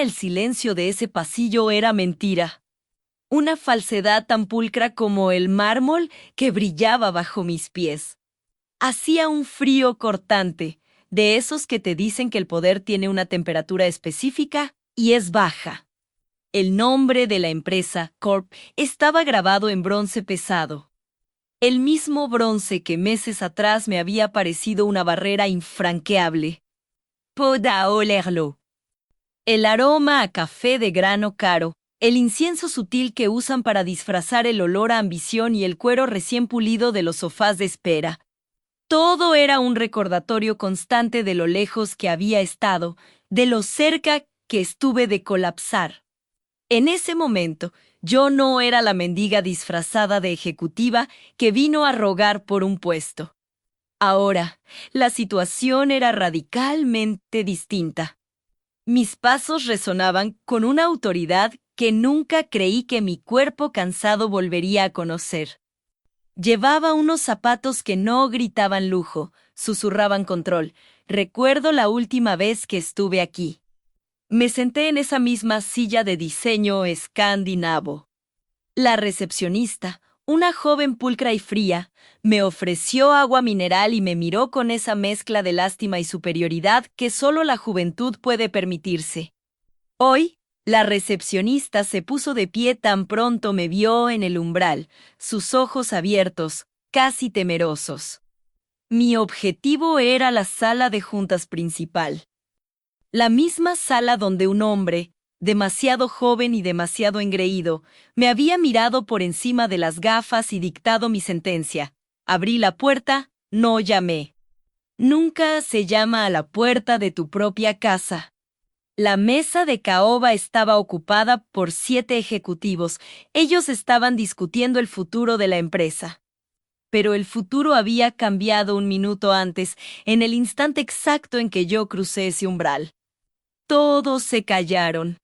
El silencio de ese pasillo era mentira. Una falsedad tan pulcra como el mármol que brillaba bajo mis pies. Hacía un frío cortante, de esos que te dicen que el poder tiene una temperatura específica y es baja. El nombre de la empresa, Corp, estaba grabado en bronce pesado. El mismo bronce que meses atrás me había parecido una barrera infranqueable. Poda olerlo. El aroma a café de grano caro, el incienso sutil que usan para disfrazar el olor a ambición y el cuero recién pulido de los sofás de espera. Todo era un recordatorio constante de lo lejos que había estado, de lo cerca que estuve de colapsar. En ese momento, yo no era la mendiga disfrazada de ejecutiva que vino a rogar por un puesto. Ahora, la situación era radicalmente distinta. Mis pasos resonaban con una autoridad que nunca creí que mi cuerpo cansado volvería a conocer. Llevaba unos zapatos que no gritaban lujo, susurraban control. Recuerdo la última vez que estuve aquí. Me senté en esa misma silla de diseño escandinavo. La recepcionista, una joven pulcra y fría, me ofreció agua mineral y me miró con esa mezcla de lástima y superioridad que solo la juventud puede permitirse. Hoy, la recepcionista se puso de pie tan pronto me vio en el umbral, sus ojos abiertos, casi temerosos. Mi objetivo era la sala de juntas principal. La misma sala donde un hombre, demasiado joven y demasiado engreído, me había mirado por encima de las gafas y dictado mi sentencia. Abrí la puerta, no llamé. Nunca se llama a la puerta de tu propia casa. La mesa de caoba estaba ocupada por 7 ejecutivos. Ellos estaban discutiendo el futuro de la empresa. Pero el futuro había cambiado un minuto antes, en el instante exacto en que yo crucé ese umbral. Todos se callaron.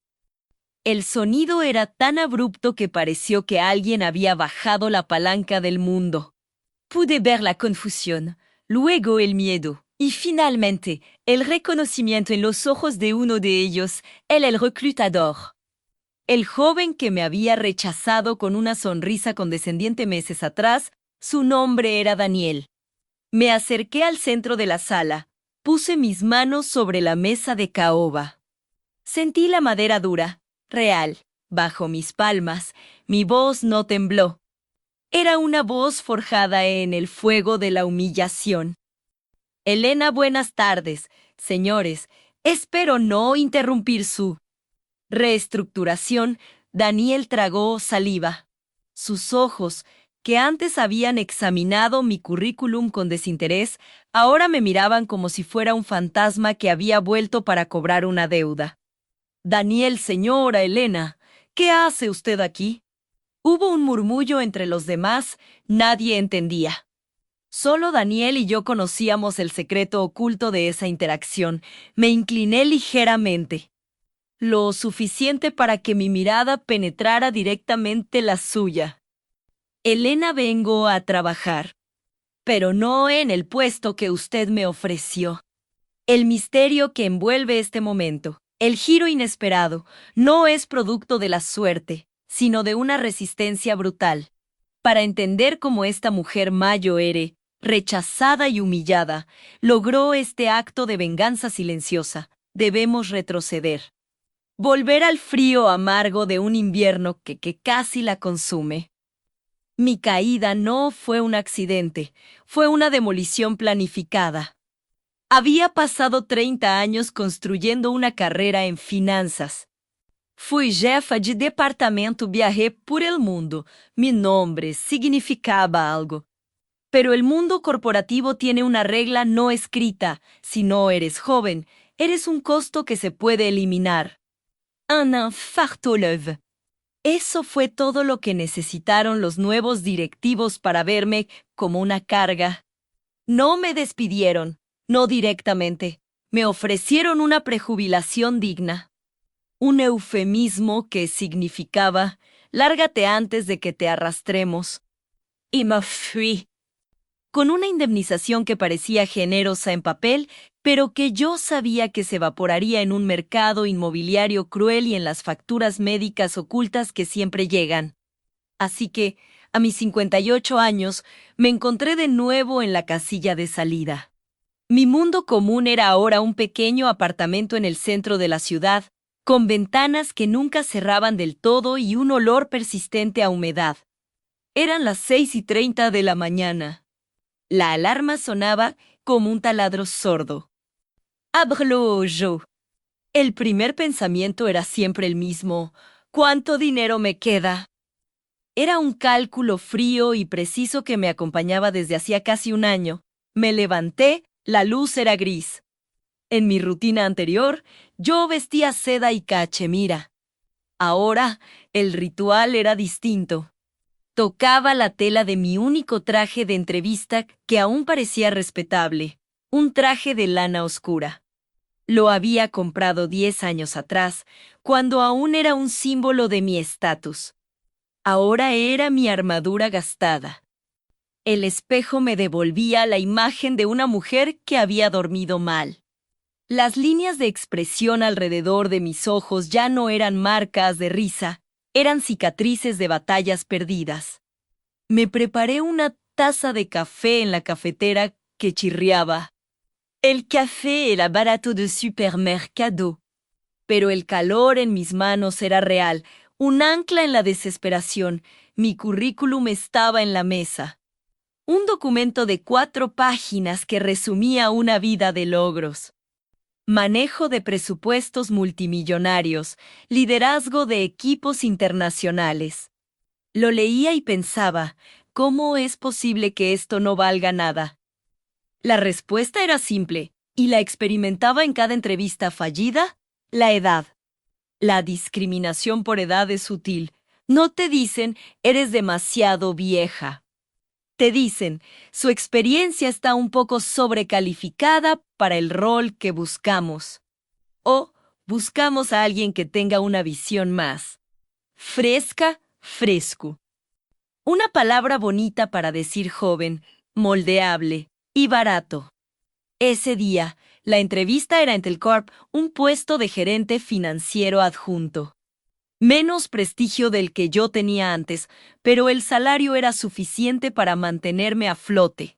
El sonido era tan abrupto que pareció que alguien había bajado la palanca del mundo. Pude ver la confusión, luego el miedo, y finalmente el reconocimiento en los ojos de uno de ellos, el reclutador. El joven que me había rechazado con una sonrisa condescendiente meses atrás, su nombre era Daniel. Me acerqué al centro de la sala, puse mis manos sobre la mesa de caoba. Sentí la madera dura, real, bajo mis palmas. Mi voz no tembló. Era una voz forjada en el fuego de la humillación. Elena, buenas tardes, señores. Espero no interrumpir su reestructuración. Daniel tragó saliva. Sus ojos, que antes habían examinado mi currículum con desinterés, ahora me miraban como si fuera un fantasma que había vuelto para cobrar una deuda. Daniel, señora Elena, ¿qué hace usted aquí? Hubo un murmullo entre los demás, nadie entendía. Solo Daniel y yo conocíamos el secreto oculto de esa interacción. Me incliné ligeramente. Lo suficiente para que mi mirada penetrara directamente la suya. Elena, vengo a trabajar, pero no en el puesto que usted me ofreció. El misterio que envuelve este momento, el giro inesperado, no es producto de la suerte, sino de una resistencia brutal. Para entender cómo esta mujer Mayoere, rechazada y humillada, logró este acto de venganza silenciosa, debemos retroceder. Volver al frío amargo de un invierno que casi la consume. Mi caída no fue un accidente, fue una demolición planificada. Había pasado 30 años construyendo una carrera en finanzas. Fui jefa de departamento, viajé por el mundo. Mi nombre significaba algo. Pero el mundo corporativo tiene una regla no escrita. Si no eres joven, eres un costo que se puede eliminar. Un infarto-leve. Eso fue todo lo que necesitaron los nuevos directivos para verme como una carga. No me despidieron. No directamente. Me ofrecieron una prejubilación digna. Un eufemismo que significaba, lárgate antes de que te arrastremos. Y me fui. Con una indemnización que parecía generosa en papel, pero que yo sabía que se evaporaría en un mercado inmobiliario cruel y en las facturas médicas ocultas que siempre llegan. Así que, a mis 58 años, me encontré de nuevo en la casilla de salida. Mi mundo común era ahora un pequeño apartamento en el centro de la ciudad, con ventanas que nunca cerraban del todo y un olor persistente a humedad. Eran las 6:30 de la mañana. La alarma sonaba como un taladro sordo. ¡Ábrelo, Joe! El primer pensamiento era siempre el mismo. ¿Cuánto dinero me queda? Era un cálculo frío y preciso que me acompañaba desde hacía casi un año. Me levanté, la luz era gris. En mi rutina anterior, yo vestía seda y cachemira. Ahora, el ritual era distinto. Tocaba la tela de mi único traje de entrevista que aún parecía respetable, un traje de lana oscura. Lo había comprado 10 años atrás, cuando aún era un símbolo de mi estatus. Ahora era mi armadura gastada. El espejo me devolvía la imagen de una mujer que había dormido mal. Las líneas de expresión alrededor de mis ojos ya no eran marcas de risa, eran cicatrices de batallas perdidas. Me preparé una taza de café en la cafetera que chirriaba. El café era barato de supermercado. Pero el calor en mis manos era real, un ancla en la desesperación. Mi currículum estaba en la mesa. Un documento de 4 páginas que resumía una vida de logros. Manejo de presupuestos multimillonarios, liderazgo de equipos internacionales. Lo leía y pensaba, ¿cómo es posible que esto no valga nada? La respuesta era simple, y la experimentaba en cada entrevista fallida: la edad. La discriminación por edad es sutil. No te dicen, eres demasiado vieja. Te dicen, su experiencia está un poco sobrecalificada para el rol que buscamos. O buscamos a alguien que tenga una visión más fresca, fresco. Una palabra bonita para decir joven, moldeable y barato. Ese día, la entrevista era en Telcorp, un puesto de gerente financiero adjunto. Menos prestigio del que yo tenía antes, pero el salario era suficiente para mantenerme a flote.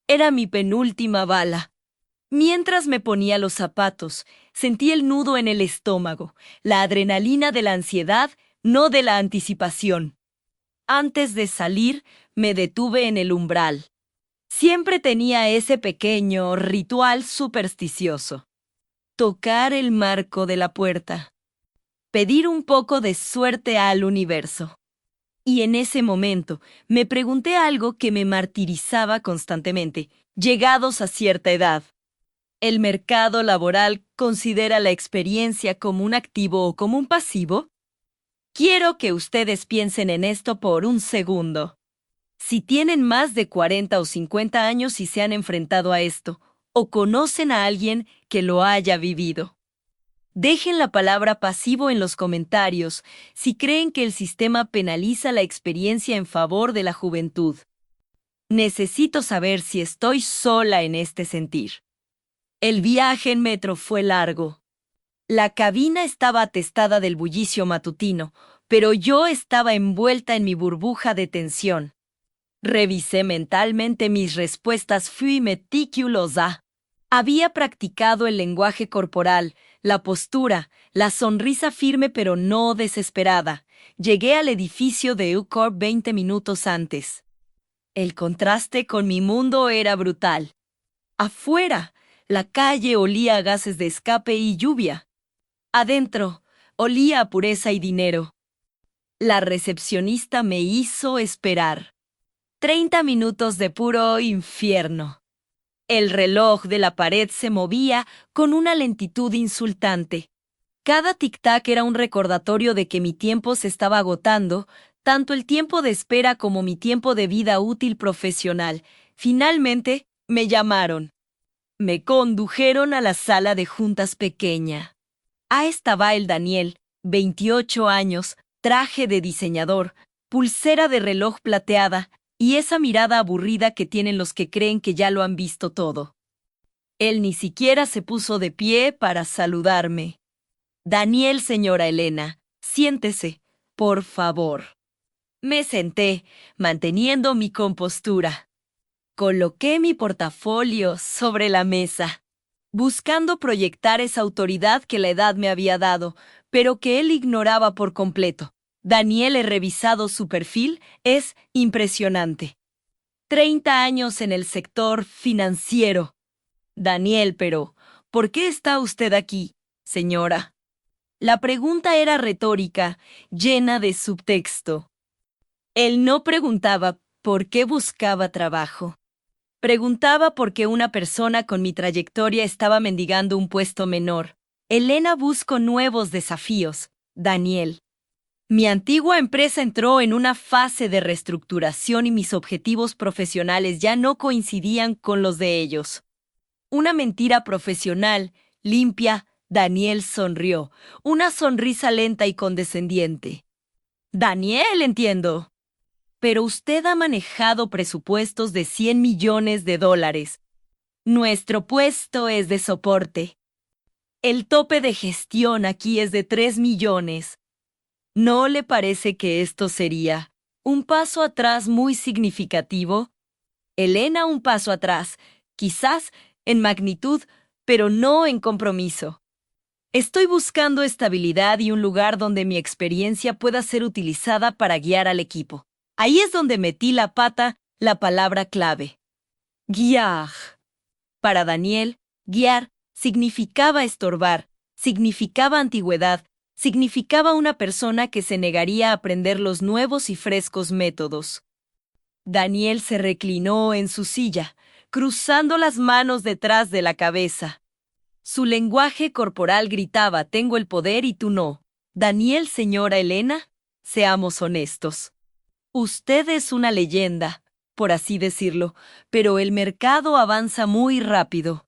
Era mi penúltima bala. Mientras me ponía los zapatos, sentí el nudo en el estómago, la adrenalina de la ansiedad, no de la anticipación. Antes de salir, me detuve en el umbral. Siempre tenía ese pequeño ritual supersticioso. Tocar el marco de la puerta. Pedir un poco de suerte al universo. Y en ese momento me pregunté algo que me martirizaba constantemente, llegados a cierta edad. ¿El mercado laboral considera la experiencia como un activo o como un pasivo? Quiero que ustedes piensen en esto por un segundo. Si tienen más de 40 o 50 años y se han enfrentado a esto, o conocen a alguien que lo haya vivido. Dejen la palabra pasivo en los comentarios si creen que el sistema penaliza la experiencia en favor de la juventud. Necesito saber si estoy sola en este sentir. El viaje en metro fue largo. La cabina estaba atestada del bullicio matutino, pero yo estaba envuelta en mi burbuja de tensión. Revisé mentalmente mis respuestas, fui meticulosa. Había practicado el lenguaje corporal, la postura, la sonrisa firme pero no desesperada. Llegué al edificio de UCorp 20 minutos antes. El contraste con mi mundo era brutal. Afuera, la calle olía a gases de escape y lluvia. Adentro, olía a pureza y dinero. La recepcionista me hizo esperar. 30 minutos de puro infierno. El reloj de la pared se movía con una lentitud insultante. Cada tic-tac era un recordatorio de que mi tiempo se estaba agotando, tanto el tiempo de espera como mi tiempo de vida útil profesional. Finalmente, me llamaron. Me condujeron a la sala de juntas pequeña. Ahí estaba el Daniel, 28 años, traje de diseñador, pulsera de reloj plateada, y esa mirada aburrida que tienen los que creen que ya lo han visto todo. Él ni siquiera se puso de pie para saludarme. Daniel, señora Elena, siéntese, por favor. Me senté, manteniendo mi compostura. Coloqué mi portafolio sobre la mesa, buscando proyectar esa autoridad que la edad me había dado, pero que él ignoraba por completo. Daniel, he revisado su perfil, es impresionante. 30 años en el sector financiero. Daniel, pero, ¿por qué está usted aquí, señora? La pregunta era retórica, llena de subtexto. Él no preguntaba por qué buscaba trabajo. Preguntaba por qué una persona con mi trayectoria estaba mendigando un puesto menor. Elena, busco nuevos desafíos. Daniel. Mi antigua empresa entró en una fase de reestructuración y mis objetivos profesionales ya no coincidían con los de ellos. Una mentira profesional, limpia. Daniel sonrió, una sonrisa lenta y condescendiente. Daniel, entiendo. Pero usted ha manejado presupuestos de 100 millones de dólares. Nuestro puesto es de soporte. El tope de gestión aquí es de 3 millones. ¿No le parece que esto sería un paso atrás muy significativo? Elena, un paso atrás, quizás en magnitud, pero no en compromiso. Estoy buscando estabilidad y un lugar donde mi experiencia pueda ser utilizada para guiar al equipo. Ahí es donde metí la pata, la palabra clave. Guiar. Para Daniel, guiar significaba estorbar, significaba antigüedad, significaba una persona que se negaría a aprender los nuevos y frescos métodos. Daniel se reclinó en su silla, cruzando las manos detrás de la cabeza. Su lenguaje corporal gritaba: tengo el poder y tú no. Daniel, señora Elena, seamos honestos. Usted es una leyenda, por así decirlo, pero el mercado avanza muy rápido.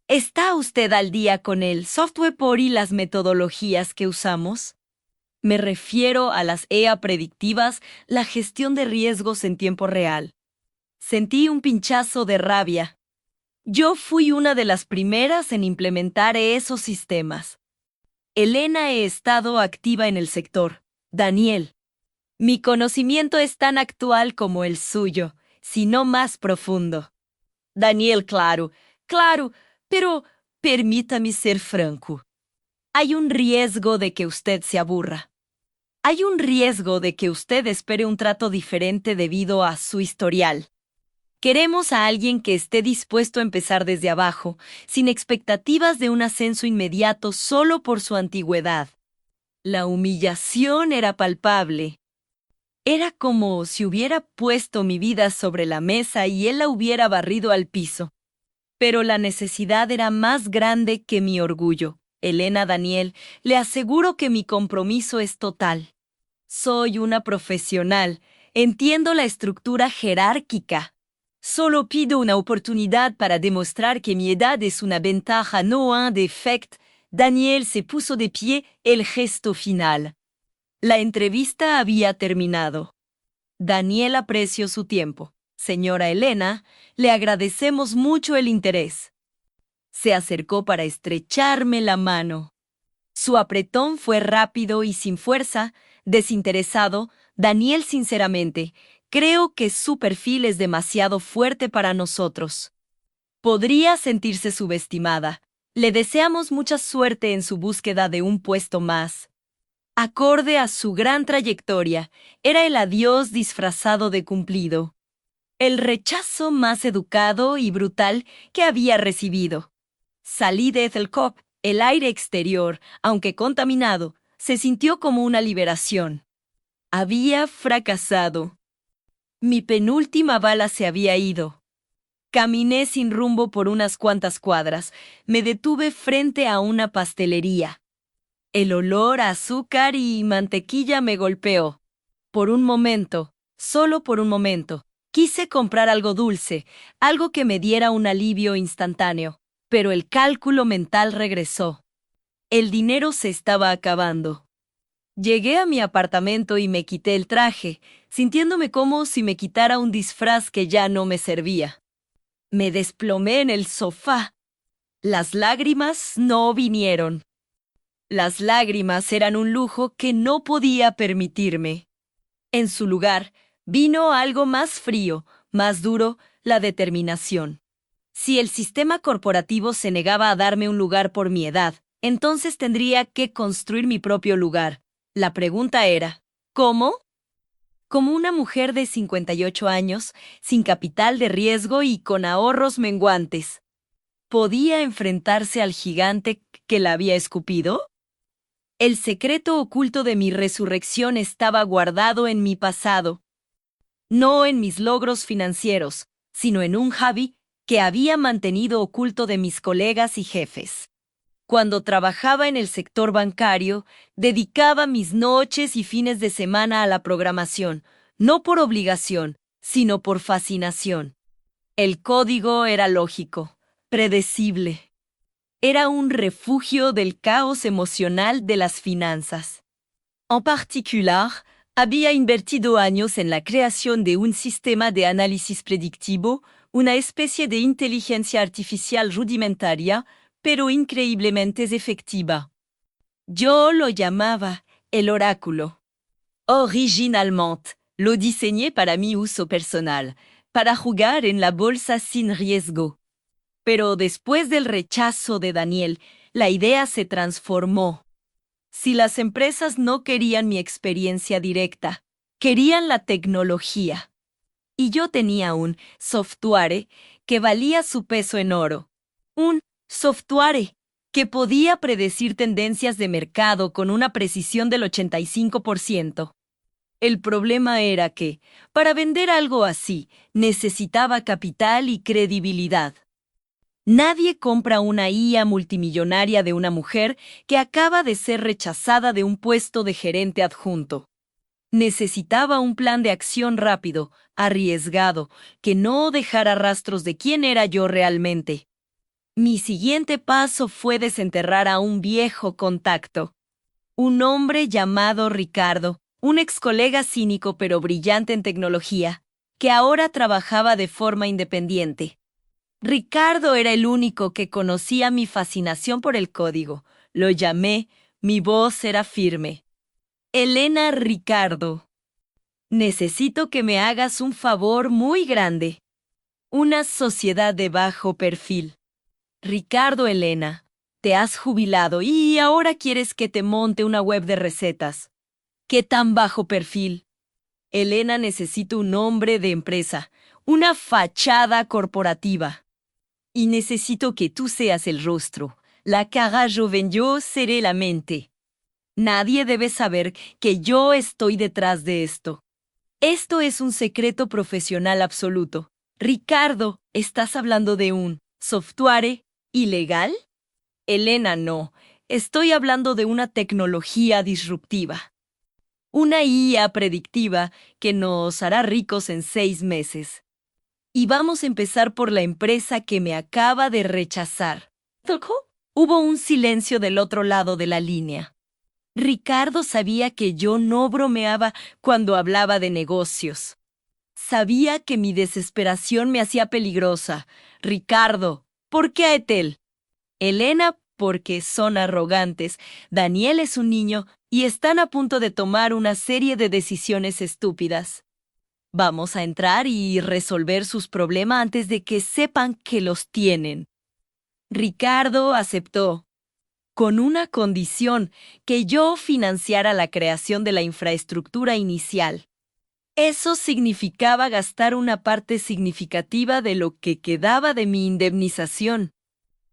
¿Está usted al día con el software y las metodologías que usamos? Me refiero a las EA predictivas, la gestión de riesgos en tiempo real. Sentí un pinchazo de rabia. Yo fui una de las primeras en implementar esos sistemas. Elena, he estado activa en el sector. Daniel. Mi conocimiento es tan actual como el suyo, si no más profundo. Daniel, claro, pero permítame ser franco. Hay un riesgo de que usted se aburra. Hay un riesgo de que usted espere un trato diferente debido a su historial. Queremos a alguien que esté dispuesto a empezar desde abajo, sin expectativas de un ascenso inmediato solo por su antigüedad. La humillación era palpable. Era como si hubiera puesto mi vida sobre la mesa y él la hubiera barrido al piso. Pero la necesidad era más grande que mi orgullo. Elena, Daniel, le aseguro que mi compromiso es total. Soy una profesional, entiendo la estructura jerárquica. Solo pido una oportunidad para demostrar que mi edad es una ventaja, no un defecto. Daniel se puso de pie, el gesto final. La entrevista había terminado. Daniel apreció su tiempo. Señora Elena, le agradecemos mucho el interés. Se acercó para estrecharme la mano. Su apretón fue rápido y sin fuerza, desinteresado. Daniel, sinceramente, creo que su perfil es demasiado fuerte para nosotros. Podría sentirse subestimada. Le deseamos mucha suerte en su búsqueda de un puesto más. Acorde a su gran trayectoria, era el adiós disfrazado de cumplido. El rechazo más educado y brutal que había recibido. Salí de Ethelcop. El aire exterior, aunque contaminado, se sintió como una liberación. Había fracasado. Mi penúltima bala se había ido. Caminé sin rumbo por unas cuantas cuadras. Me detuve frente a una pastelería. El olor a azúcar y mantequilla me golpeó. Por un momento, solo por un momento, quise comprar algo dulce, algo que me diera un alivio instantáneo. Pero el cálculo mental regresó. El dinero se estaba acabando. Llegué a mi apartamento y me quité el traje, sintiéndome como si me quitara un disfraz que ya no me servía. Me desplomé en el sofá, Las lágrimas no vinieron. Las lágrimas eran un lujo que no podía permitirme. En su lugar, vino algo más frío, más duro, la determinación. Si el sistema corporativo se negaba a darme un lugar por mi edad, entonces tendría que construir mi propio lugar. La pregunta era, ¿cómo? Como una mujer de 58 años, sin capital de riesgo y con ahorros menguantes, ¿podía enfrentarse al gigante que la había escupido? El secreto oculto de mi resurrección estaba guardado en mi pasado, no en mis logros financieros, sino en un hobby que había mantenido oculto de mis colegas y jefes. Cuando trabajaba en el sector bancario, dedicaba mis noches y fines de semana a la programación, no por obligación, sino por fascinación. El código era lógico, predecible. Era un refugio del caos emocional de las finanzas. En particular, había invertido años en la creación de un sistema de análisis predictivo, una especie de inteligencia artificial rudimentaria, pero increíblemente efectiva. Yo lo llamaba el oráculo. Originalmente, lo diseñé para mi uso personal, para jugar en la bolsa sin riesgo. Pero después del rechazo de Daniel, la idea se transformó. Si las empresas no querían mi experiencia directa, querían la tecnología. Y yo tenía un software que valía su peso en oro. Un software que podía predecir tendencias de mercado con una precisión del 85%. El problema era que, para vender algo así, necesitaba capital y credibilidad. Nadie compra una IA multimillonaria de una mujer que acaba de ser rechazada de un puesto de gerente adjunto. Necesitaba un plan de acción rápido, arriesgado, que no dejara rastros de quién era yo realmente. Mi siguiente paso fue desenterrar a un viejo contacto. Un hombre llamado Ricardo, un ex colega cínico pero brillante en tecnología, que ahora trabajaba de forma independiente. Ricardo era el único que conocía mi fascinación por el código. Lo llamé, mi voz era firme. Elena Ricardo, necesito que me hagas un favor muy grande. Una sociedad de bajo perfil. Ricardo, Elena, te has jubilado y ahora quieres que te monte una web de recetas. ¿Qué tan bajo perfil? Elena, necesito un nombre de empresa, una fachada corporativa. Y necesito que tú seas el rostro. La cara joven, yo seré la mente. Nadie debe saber que yo estoy detrás de esto. Esto es un secreto profesional absoluto. Ricardo, ¿estás hablando de un software ilegal? Elena, no. Estoy hablando de una tecnología disruptiva. Una IA predictiva que nos hará ricos en 6 meses. Y vamos a empezar por la empresa que me acaba de rechazar. Hubo un silencio del otro lado de la línea. Ricardo sabía que yo no bromeaba cuando hablaba de negocios. Sabía que mi desesperación me hacía peligrosa. Ricardo, ¿por qué a Etel? Elena, porque son arrogantes. Daniel es un niño y están a punto de tomar una serie de decisiones estúpidas. Vamos a entrar y resolver sus problemas antes de que sepan que los tienen. Ricardo aceptó, con una condición, que yo financiara la creación de la infraestructura inicial. Eso significaba gastar una parte significativa de lo que quedaba de mi indemnización.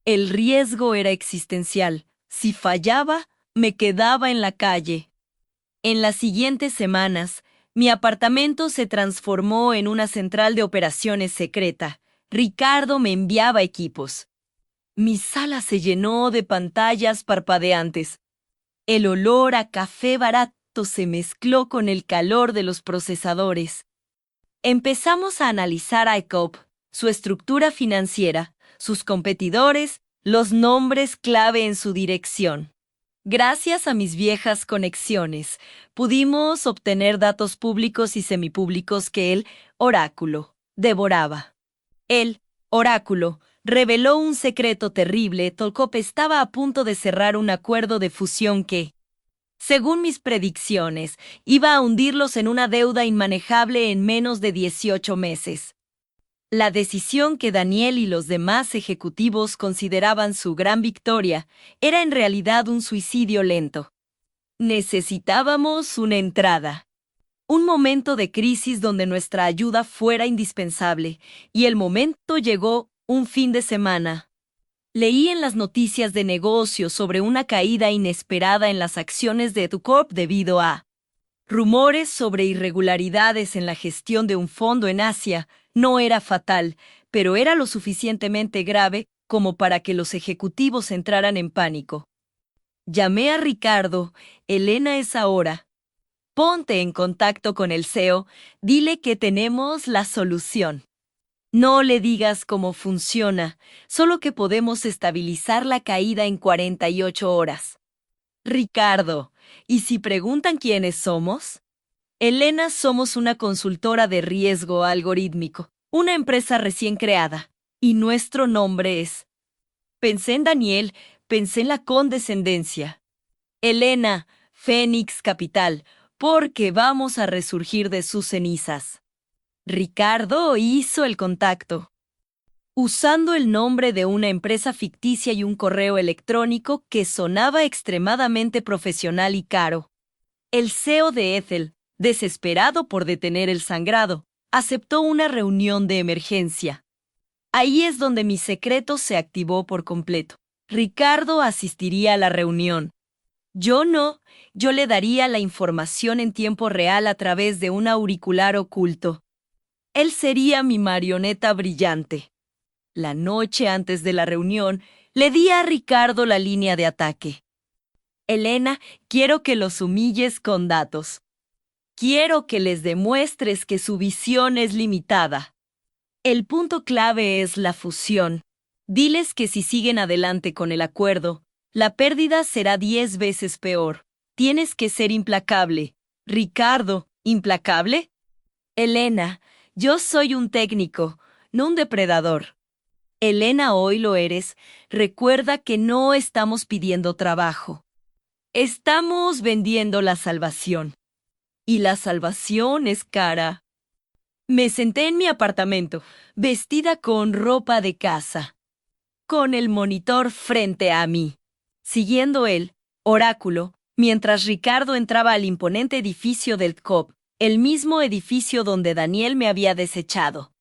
El riesgo era existencial. Si fallaba, me quedaba en la calle. En las siguientes semanas, mi apartamento se transformó en una central de operaciones secreta. Ricardo me enviaba equipos. Mi sala se llenó de pantallas parpadeantes. El olor a café barato se mezcló con el calor de los procesadores. Empezamos a analizar a ICOP, su estructura financiera, sus competidores, los nombres clave en su dirección. Gracias a mis viejas conexiones, pudimos obtener datos públicos y semipúblicos que el oráculo devoraba. El oráculo reveló un secreto terrible. Tolkop estaba a punto de cerrar un acuerdo de fusión que, según mis predicciones, iba a hundirlos en una deuda inmanejable en menos de 18 meses. La decisión que Daniel y los demás ejecutivos consideraban su gran victoria era en realidad un suicidio lento. Necesitábamos una entrada. Un momento de crisis donde nuestra ayuda fuera indispensable, y el momento llegó un fin de semana. Leí en las noticias de negocios sobre una caída inesperada en las acciones de EduCorp debido a rumores sobre irregularidades en la gestión de un fondo en Asia. No era fatal, pero era lo suficientemente grave como para que los ejecutivos entraran en pánico. Llamé a Ricardo. Elena es ahora. Ponte en contacto con el CEO, dile que tenemos la solución. No le digas cómo funciona, solo que podemos estabilizar la caída en 48 horas. Ricardo, ¿y si preguntan quiénes somos? Elena, somos una consultora de riesgo algorítmico, una empresa recién creada, y nuestro nombre es... Pensé en Daniel, pensé en la condescendencia. Elena, Fénix Capital, porque vamos a resurgir de sus cenizas. Ricardo hizo el contacto, usando el nombre de una empresa ficticia y un correo electrónico que sonaba extremadamente profesional y caro. El CEO de Ethel, desesperado por detener el sangrado, aceptó una reunión de emergencia. Ahí es donde mi secreto se activó por completo. Ricardo asistiría a la reunión. Yo no, yo le daría la información en tiempo real a través de un auricular oculto. Él sería mi marioneta brillante. La noche antes de la reunión, le di a Ricardo la línea de ataque. Elena, quiero que los humilles con datos. Quiero que les demuestres que su visión es limitada. El punto clave es la fusión. Diles que si siguen adelante con el acuerdo, la pérdida será 10 veces peor. Tienes que ser implacable. Ricardo, ¿implacable? Elena, yo soy un técnico, no un depredador. Elena, hoy lo eres. Recuerda que no estamos pidiendo trabajo. Estamos vendiendo la salvación. Y la salvación es cara. Me senté en mi apartamento, vestida con ropa de casa, con el monitor frente a mí, siguiendo el oráculo, mientras Ricardo entraba al imponente edificio del COP, el mismo edificio donde Daniel me había desechado.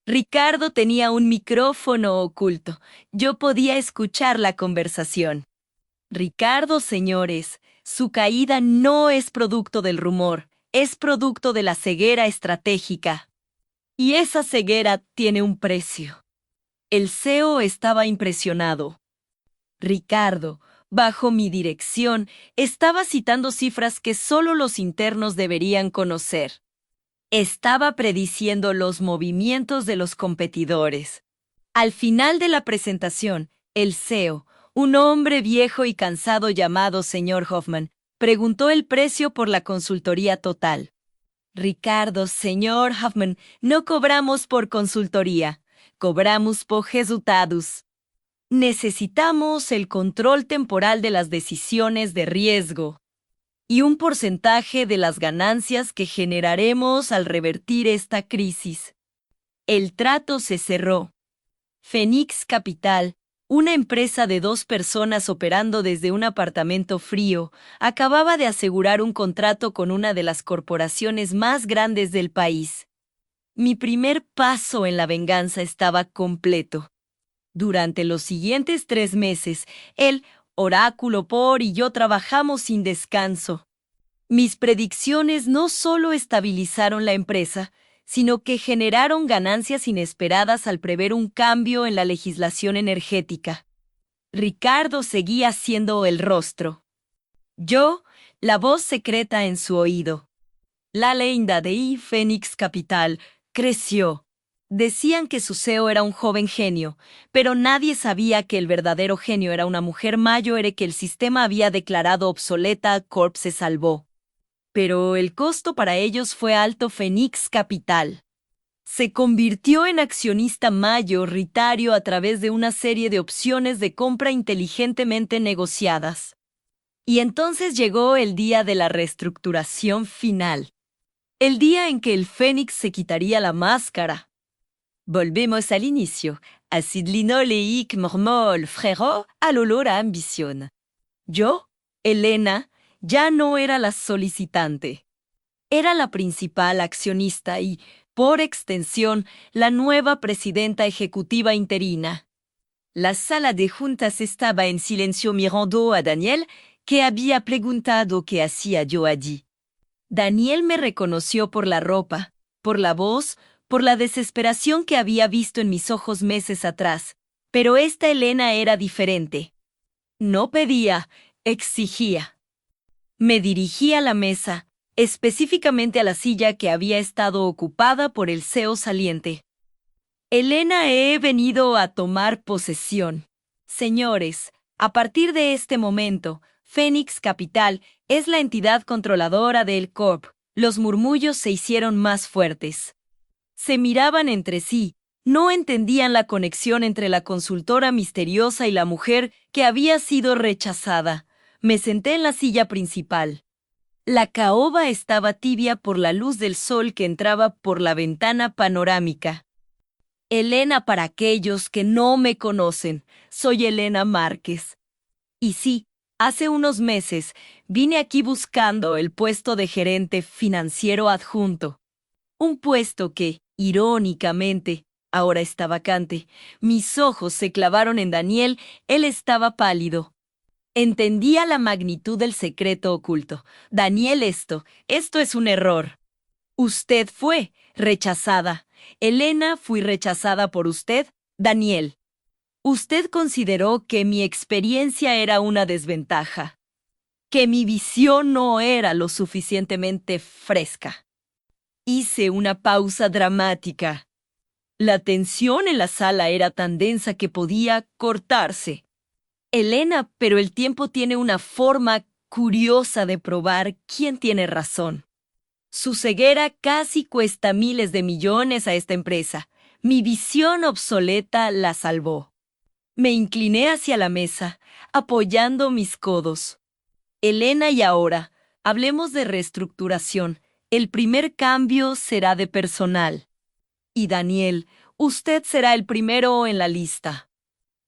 Ricardo tenía un micrófono oculto. Yo podía escuchar la conversación. Ricardo, señores, su caída no es producto del rumor, es producto de la ceguera estratégica. Y esa ceguera tiene un precio. El CEO estaba impresionado. Ricardo, bajo mi dirección, estaba citando cifras que solo los internos deberían conocer. Estaba prediciendo los movimientos de los competidores. Al final de la presentación, el CEO, un hombre viejo y cansado llamado señor Hoffman, preguntó el precio por la consultoría total. Ricardo, señor Hoffman, no cobramos por consultoría, cobramos por resultados. Necesitamos el control temporal de las decisiones de riesgo y un porcentaje de las ganancias que generaremos al revertir esta crisis. El trato se cerró. Fénix Capital, una empresa de 2 personas operando desde un apartamento frío, acababa de asegurar un contrato con una de las corporaciones más grandes del país. Mi primer paso en la venganza estaba completo. Durante los siguientes 3 meses, el oráculo por y yo trabajamos sin descanso. Mis predicciones no solo estabilizaron la empresa, sino que generaron ganancias inesperadas al prever un cambio en la legislación energética. Ricardo seguía siendo el rostro. Yo, la voz secreta en su oído. La leyenda de Fénix Capital creció. Decían que su CEO era un joven genio, pero nadie sabía que el verdadero genio era una mujer mayor que el sistema había declarado obsoleta. Corp se salvó. Pero el costo para ellos fue alto. Fénix Capital Se convirtió en accionista mayoritario a través de una serie de opciones de compra inteligentemente negociadas. Y entonces llegó el día de la reestructuración final. El día en que el Fénix se quitaría la máscara. Volvemos al inicio. Acid linoleique mormol frérot al olor a ambición. Yo, Elena, ya no era la solicitante. Era la principal accionista y, por extensión, la nueva presidenta ejecutiva interina. La sala de juntas estaba en silencio mirando a Daniel, que había preguntado qué hacía yo allí. Daniel me reconoció por la ropa, por la voz, por la desesperación que había visto en mis ojos meses atrás. Pero esta Elena era diferente. No pedía, exigía. Me dirigí a la mesa, específicamente a la silla que había estado ocupada por el CEO saliente. Elena, he venido a tomar posesión. Señores, a partir de este momento, Fénix Capital es la entidad controladora del Corp. Los murmullos se hicieron más fuertes. Se miraban entre sí, no entendían la conexión entre la consultora misteriosa y la mujer que había sido rechazada. Me senté en la silla principal. La caoba estaba tibia por la luz del sol que entraba por la ventana panorámica. Elena, para aquellos que no me conocen, soy Elena Márquez. Y sí, hace unos meses vine aquí buscando el puesto de gerente financiero adjunto. Un puesto que, irónicamente, ahora está vacante. Mis ojos se clavaron en Daniel, él estaba pálido. Entendía la magnitud del secreto oculto. Daniel, esto es un error. Usted fue rechazada. Elena, fui rechazada por usted, Daniel. Usted consideró que mi experiencia era una desventaja, que mi visión no era lo suficientemente fresca. Hice una pausa dramática. La tensión en la sala era tan densa que podía cortarse. Elena, pero el tiempo tiene una forma curiosa de probar quién tiene razón. Su ceguera casi cuesta miles de millones a esta empresa. Mi visión obsoleta la salvó. Me incliné hacia la mesa, apoyando mis codos. Elena, y ahora, hablemos de reestructuración. El primer cambio será de personal. Y Daniel, usted será el primero en la lista.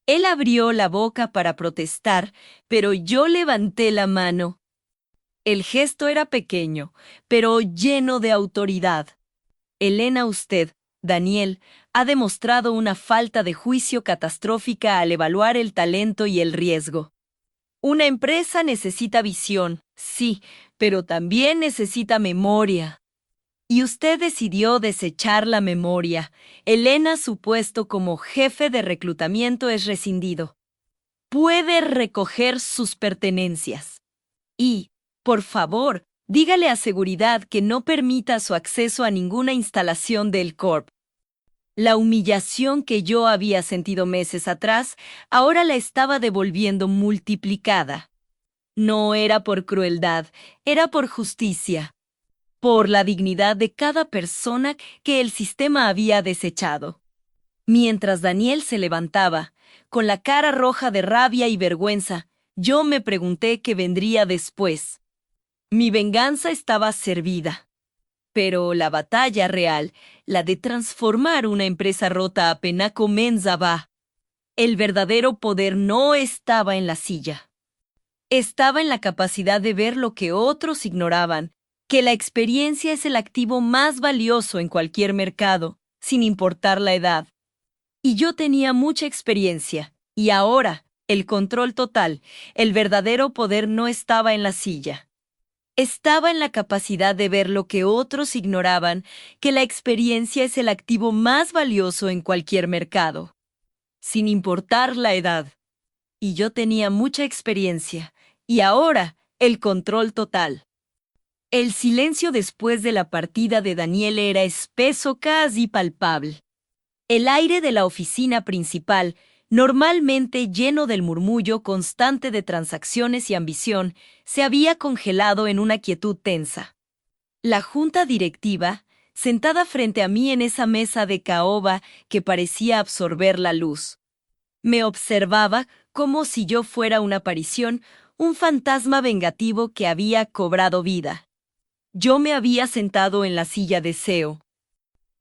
Él abrió la boca para protestar, pero yo levanté la mano. El gesto era pequeño, pero lleno de autoridad. Elena, usted, Daniel, ha demostrado una falta de juicio catastrófica al evaluar el talento y el riesgo. Una empresa necesita visión, sí, pero también necesita memoria. Y usted decidió desechar la memoria. Elena, su puesto como jefe de reclutamiento es rescindido. Puede recoger sus pertenencias. Y, por favor, dígale a seguridad que no permita su acceso a ninguna instalación del Corp. La humillación que yo había sentido meses atrás, ahora la estaba devolviendo multiplicada. No era por crueldad, era por justicia. Por la dignidad de cada persona que el sistema había desechado. Mientras Daniel se levantaba, con la cara roja de rabia y vergüenza, yo me pregunté qué vendría después. Mi venganza estaba servida. Pero la batalla real, la de transformar una empresa rota apenas comenzaba. El verdadero poder no estaba en la silla. Estaba en la capacidad de ver lo que otros ignoraban, que la experiencia es el activo más valioso en cualquier mercado, sin importar la edad. Y yo tenía mucha experiencia, y ahora, el control total, el verdadero poder no estaba en la silla. Estaba en la capacidad de ver lo que otros ignoraban, que la experiencia es el activo más valioso en cualquier mercado, sin importar la edad. Y yo tenía mucha experiencia, y ahora, el control total. El silencio después de la partida de Daniel era espeso, casi palpable. El aire de la oficina principal, normalmente lleno del murmullo constante de transacciones y ambición, se había congelado en una quietud tensa. La junta directiva, sentada frente a mí en esa mesa de caoba que parecía absorber la luz. Me observaba como si yo fuera una aparición, un fantasma vengativo que había cobrado vida. Yo me había sentado en la silla de Seo.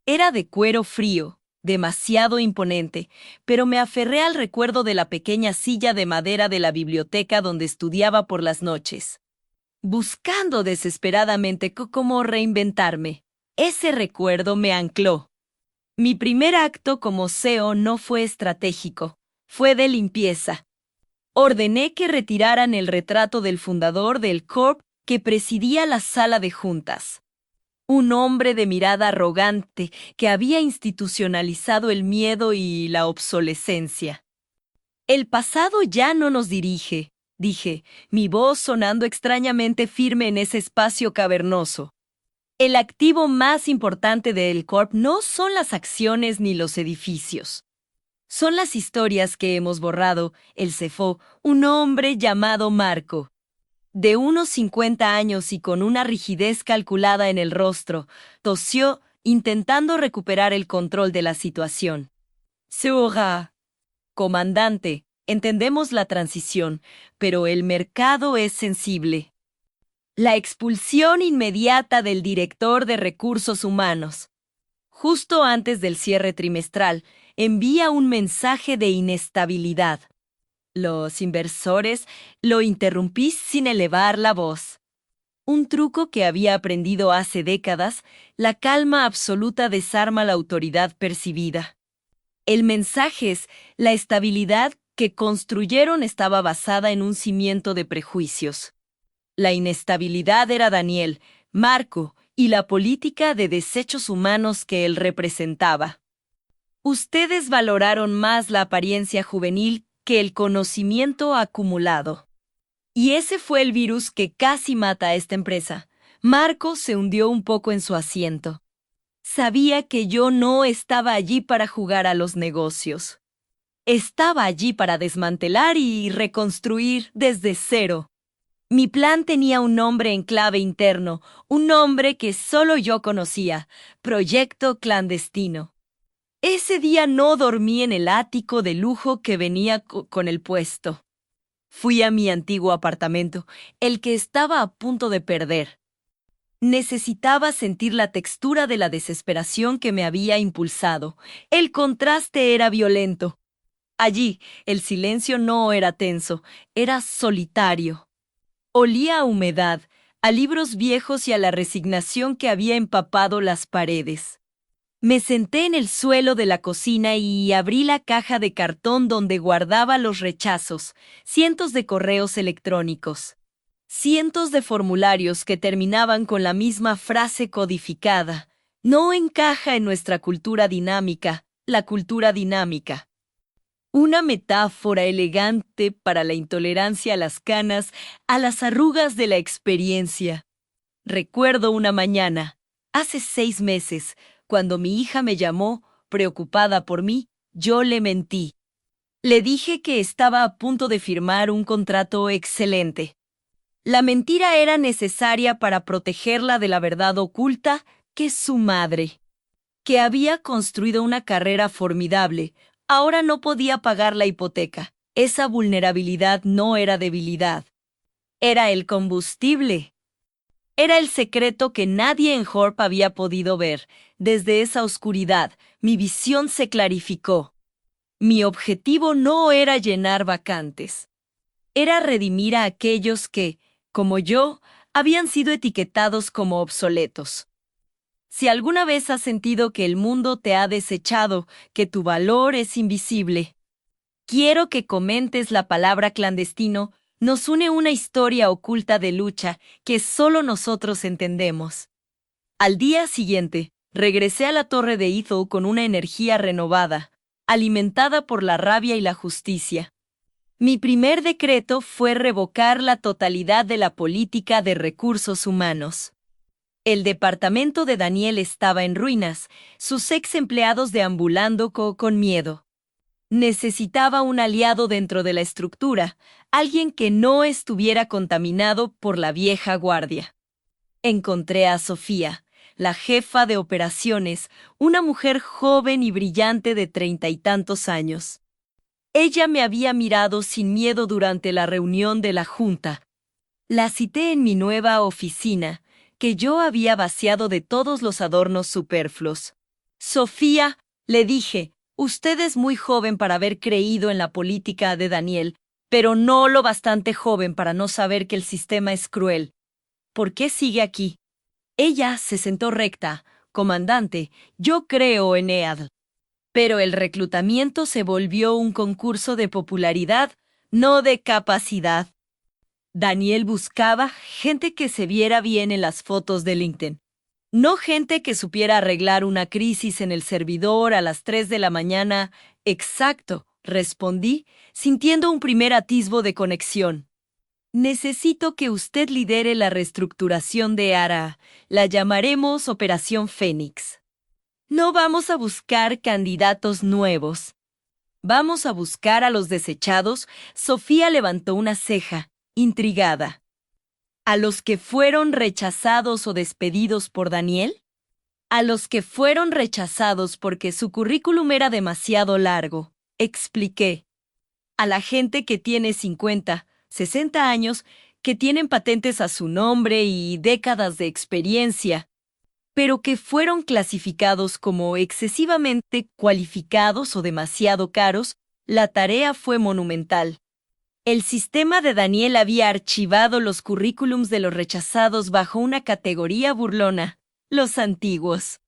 Era de cuero frío, demasiado imponente, pero me aferré al recuerdo de la pequeña silla de madera de la biblioteca donde estudiaba por las noches, buscando desesperadamente cómo reinventarme. Ese recuerdo me ancló. Mi primer acto como CEO no fue estratégico, fue de limpieza. Ordené que retiraran el retrato del fundador del Corp que presidía la sala de juntas. Un hombre de mirada arrogante que había institucionalizado el miedo y la obsolescencia. El pasado ya no nos dirige, dije, mi voz sonando extrañamente firme en ese espacio cavernoso. El activo más importante del Corp no son las acciones ni los edificios. Son las historias que hemos borrado, el CFO, un hombre llamado Marco. De unos 50 años y con una rigidez calculada en el rostro, tosió, intentando recuperar el control de la situación. Seura. Comandante, entendemos la transición, pero el mercado es sensible. La expulsión inmediata del director de recursos humanos. Justo antes del cierre trimestral, envía un mensaje de inestabilidad. Los inversores lo interrumpí sin elevar la voz. Un truco que había aprendido hace décadas, la calma absoluta desarma la autoridad percibida. El mensaje es, la estabilidad que construyeron estaba basada en un cimiento de prejuicios. La inestabilidad era Daniel, Marco y la política de desechos humanos que él representaba. Ustedes valoraron más la apariencia juvenil que el conocimiento acumulado. Y ese fue el virus que casi mata a esta empresa. Marco se hundió un poco en su asiento. Sabía que yo no estaba allí para jugar a los negocios. Estaba allí para desmantelar y reconstruir desde cero. Mi plan tenía un nombre en clave interno, un nombre que solo yo conocía, Proyecto Clandestino. Ese día no dormí en el ático de lujo que venía con el puesto. Fui a mi antiguo apartamento, el que estaba a punto de perder. Necesitaba sentir la textura de la desesperación que me había impulsado. El contraste era violento. Allí, el silencio no era tenso, era solitario. Olía a humedad, a libros viejos y a la resignación que había empapado las paredes. Me senté en el suelo de la cocina y abrí la caja de cartón donde guardaba los rechazos, cientos de correos electrónicos, cientos de formularios que terminaban con la misma frase codificada. No encaja en nuestra cultura dinámica, la cultura dinámica. Una metáfora elegante para la intolerancia a las canas, a las arrugas de la experiencia. Recuerdo una mañana, hace 6 meses, cuando mi hija me llamó, preocupada por mí, yo le mentí. Le dije que estaba a punto de firmar un contrato excelente. La mentira era necesaria para protegerla de la verdad oculta que es su madre. Que había construido una carrera formidable, ahora no podía pagar la hipoteca. Esa vulnerabilidad no era debilidad. Era el combustible. Era el secreto que nadie en Horp había podido ver. Desde esa oscuridad, mi visión se clarificó. Mi objetivo no era llenar vacantes. Era redimir a aquellos que, como yo, habían sido etiquetados como obsoletos. Si alguna vez has sentido que el mundo te ha desechado, que tu valor es invisible, quiero que comentes la palabra clandestino. Nos une una historia oculta de lucha que solo nosotros entendemos. Al día siguiente, regresé a la torre de Ethel con una energía renovada, alimentada por la rabia y la justicia. Mi primer decreto fue revocar la totalidad de la política de recursos humanos. El departamento de Daniel estaba en ruinas, sus ex empleados deambulando con miedo. Necesitaba un aliado dentro de la estructura, alguien que no estuviera contaminado por la vieja guardia. Encontré a Sofía, la jefa de operaciones, una mujer joven y brillante de 30 y tantos años. Ella me había mirado sin miedo durante la reunión de la junta. La cité en mi nueva oficina, que yo había vaciado de todos los adornos superfluos. Sofía, le dije, usted es muy joven para haber creído en la política de Daniel, pero no lo bastante joven para no saber que el sistema es cruel. ¿Por qué sigue aquí? Ella se sentó recta. Comandante, yo creo en EAD. Pero el reclutamiento se volvió un concurso de popularidad, no de capacidad. Daniel buscaba gente que se viera bien en las fotos de LinkedIn. No gente que supiera arreglar una crisis en el servidor a las 3 de la mañana. Exacto, respondí, sintiendo un primer atisbo de conexión. Necesito que usted lidere la reestructuración de ARA. La llamaremos Operación Fénix. No vamos a buscar candidatos nuevos. Vamos a buscar a los desechados. Sofía levantó una ceja, intrigada. ¿A los que fueron rechazados o despedidos por Daniel? A los que fueron rechazados porque su currículum era demasiado largo, expliqué. A la gente que tiene 50, 60 años, que tienen patentes a su nombre y décadas de experiencia, pero que fueron clasificados como excesivamente cualificados o demasiado caros, la tarea fue monumental. El sistema de Daniel había archivado los currículums de los rechazados bajo una categoría burlona, los antiguos.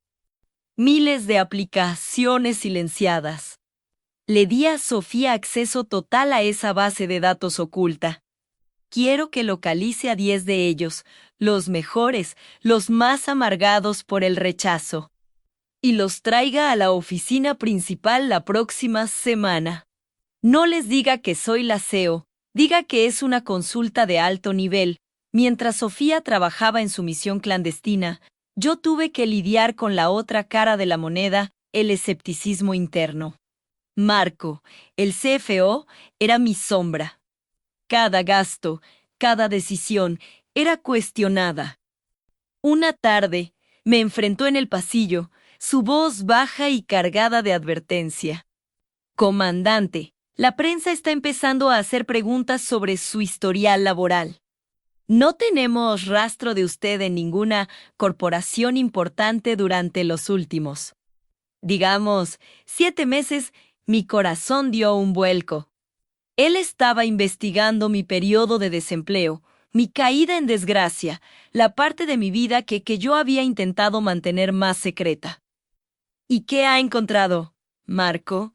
Miles de aplicaciones silenciadas. Le di a Sofía acceso total a esa base de datos oculta. Quiero que localice a 10 de ellos, los mejores, los más amargados por el rechazo, y los traiga a la oficina principal la próxima semana. No les diga que soy la CEO, diga que es una consulta de alto nivel. Mientras Sofía trabajaba en su misión clandestina, yo tuve que lidiar con la otra cara de la moneda, el escepticismo interno. Marco, el CFO, era mi sombra. Cada gasto, cada decisión, era cuestionada. Una tarde, me enfrentó en el pasillo, su voz baja y cargada de advertencia. Comandante, la prensa está empezando a hacer preguntas sobre su historial laboral. No tenemos rastro de usted en ninguna corporación importante durante los últimos, 7 meses. Mi corazón dio un vuelco. Él estaba investigando mi periodo de desempleo, mi caída en desgracia, la parte de mi vida que yo había intentado mantener más secreta. ¿Y qué ha encontrado, Marco?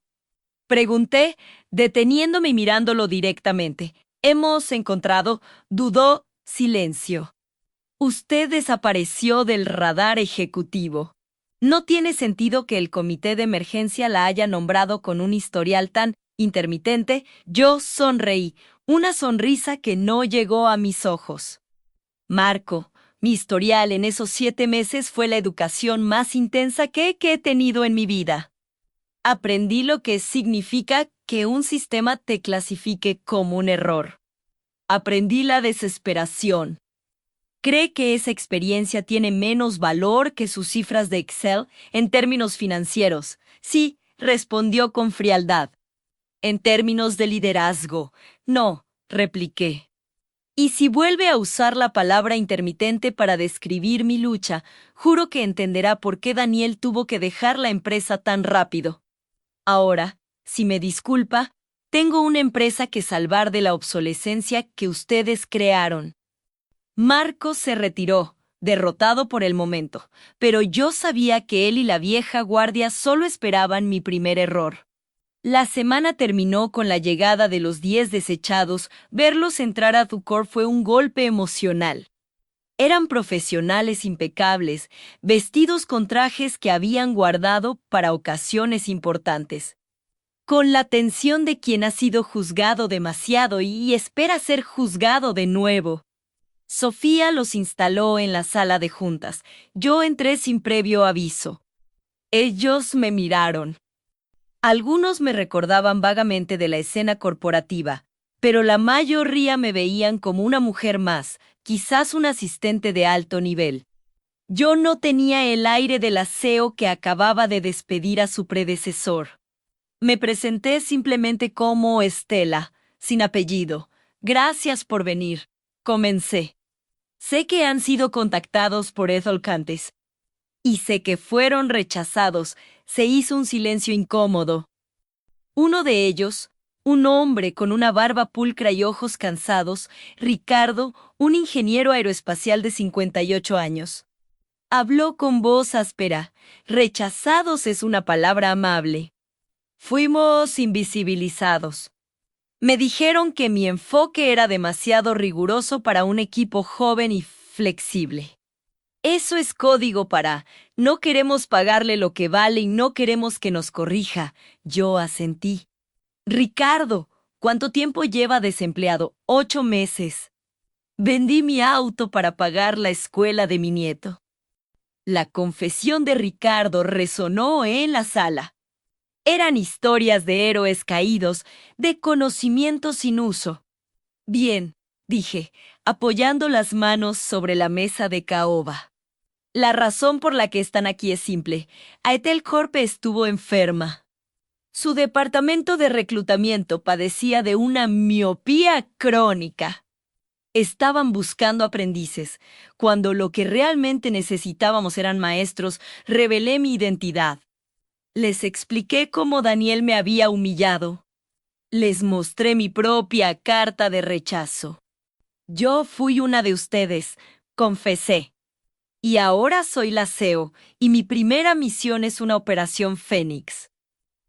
Pregunté, deteniéndome y mirándolo directamente. Hemos encontrado, dudó, silencio. Usted desapareció del radar ejecutivo. No tiene sentido que el comité de emergencia la haya nombrado con un historial tan intermitente. Yo sonreí, una sonrisa que no llegó a mis ojos. Marco, mi historial en esos 7 meses fue la educación más intensa que he tenido en mi vida. Aprendí lo que significa que un sistema te clasifique como un error. Aprendí la desesperación. ¿Cree que esa experiencia tiene menos valor que sus cifras de Excel en términos financieros? Sí, respondió con frialdad. En términos de liderazgo, no, repliqué. Y si vuelve a usar la palabra intermitente para describir mi lucha, juro que entenderá por qué Daniel tuvo que dejar la empresa tan rápido. Ahora, si me disculpa, tengo una empresa que salvar de la obsolescencia que ustedes crearon. Marco se retiró, derrotado por el momento, pero yo sabía que él y la vieja guardia solo esperaban mi primer error. La semana terminó con la llegada de los 10 desechados. Verlos entrar a Ducor fue un golpe emocional. Eran profesionales impecables, vestidos con trajes que habían guardado para ocasiones importantes. Con la tensión de quien ha sido juzgado demasiado y espera ser juzgado de nuevo. Sofía los instaló en la sala de juntas. Yo entré sin previo aviso. Ellos me miraron. Algunos me recordaban vagamente de la escena corporativa, pero la mayoría me veían como una mujer más, quizás un asistente de alto nivel. Yo no tenía el aire del aseo que acababa de despedir a su predecesor. Me presenté simplemente como Estela, sin apellido. Gracias por venir. Comencé. Sé que han sido contactados por Ethel Cantes. Y sé que fueron rechazados. Se hizo un silencio incómodo. Uno de ellos, un hombre con una barba pulcra y ojos cansados, Ricardo, un ingeniero aeroespacial de 58 años. Habló con voz áspera. Rechazados es una palabra amable. Fuimos invisibilizados. Me dijeron que mi enfoque era demasiado riguroso para un equipo joven y flexible. Eso es código para no queremos pagarle lo que vale y no queremos que nos corrija. Yo asentí. Ricardo, ¿cuánto tiempo lleva desempleado? 8 meses. Vendí mi auto para pagar la escuela de mi nieto. La confesión de Ricardo resonó en la sala. Eran historias de héroes caídos, de conocimiento sin uso. Bien, dije, apoyando las manos sobre la mesa de caoba. La razón por la que están aquí es simple. Aetel Corp estuvo enferma. Su departamento de reclutamiento padecía de una miopía crónica. Estaban buscando aprendices. Cuando lo que realmente necesitábamos eran maestros, revelé mi identidad. Les expliqué cómo Daniel me había humillado. Les mostré mi propia carta de rechazo. Yo fui una de ustedes, confesé. Y ahora soy la CEO, y mi primera misión es una operación Fénix.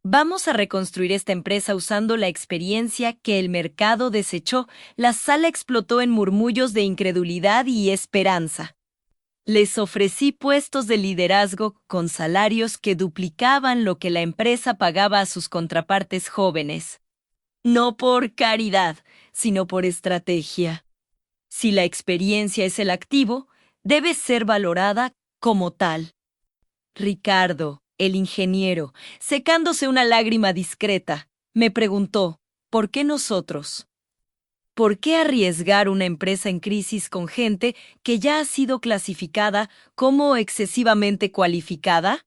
Vamos a reconstruir esta empresa usando la experiencia que el mercado desechó. La sala explotó en murmullos de incredulidad y esperanza. Les ofrecí puestos de liderazgo con salarios que duplicaban lo que la empresa pagaba a sus contrapartes jóvenes. No por caridad, sino por estrategia. Si la experiencia es el activo, debe ser valorada como tal. Ricardo, el ingeniero, secándose una lágrima discreta, me preguntó, ¿por qué nosotros? ¿Por qué arriesgar una empresa en crisis con gente que ya ha sido clasificada como excesivamente cualificada?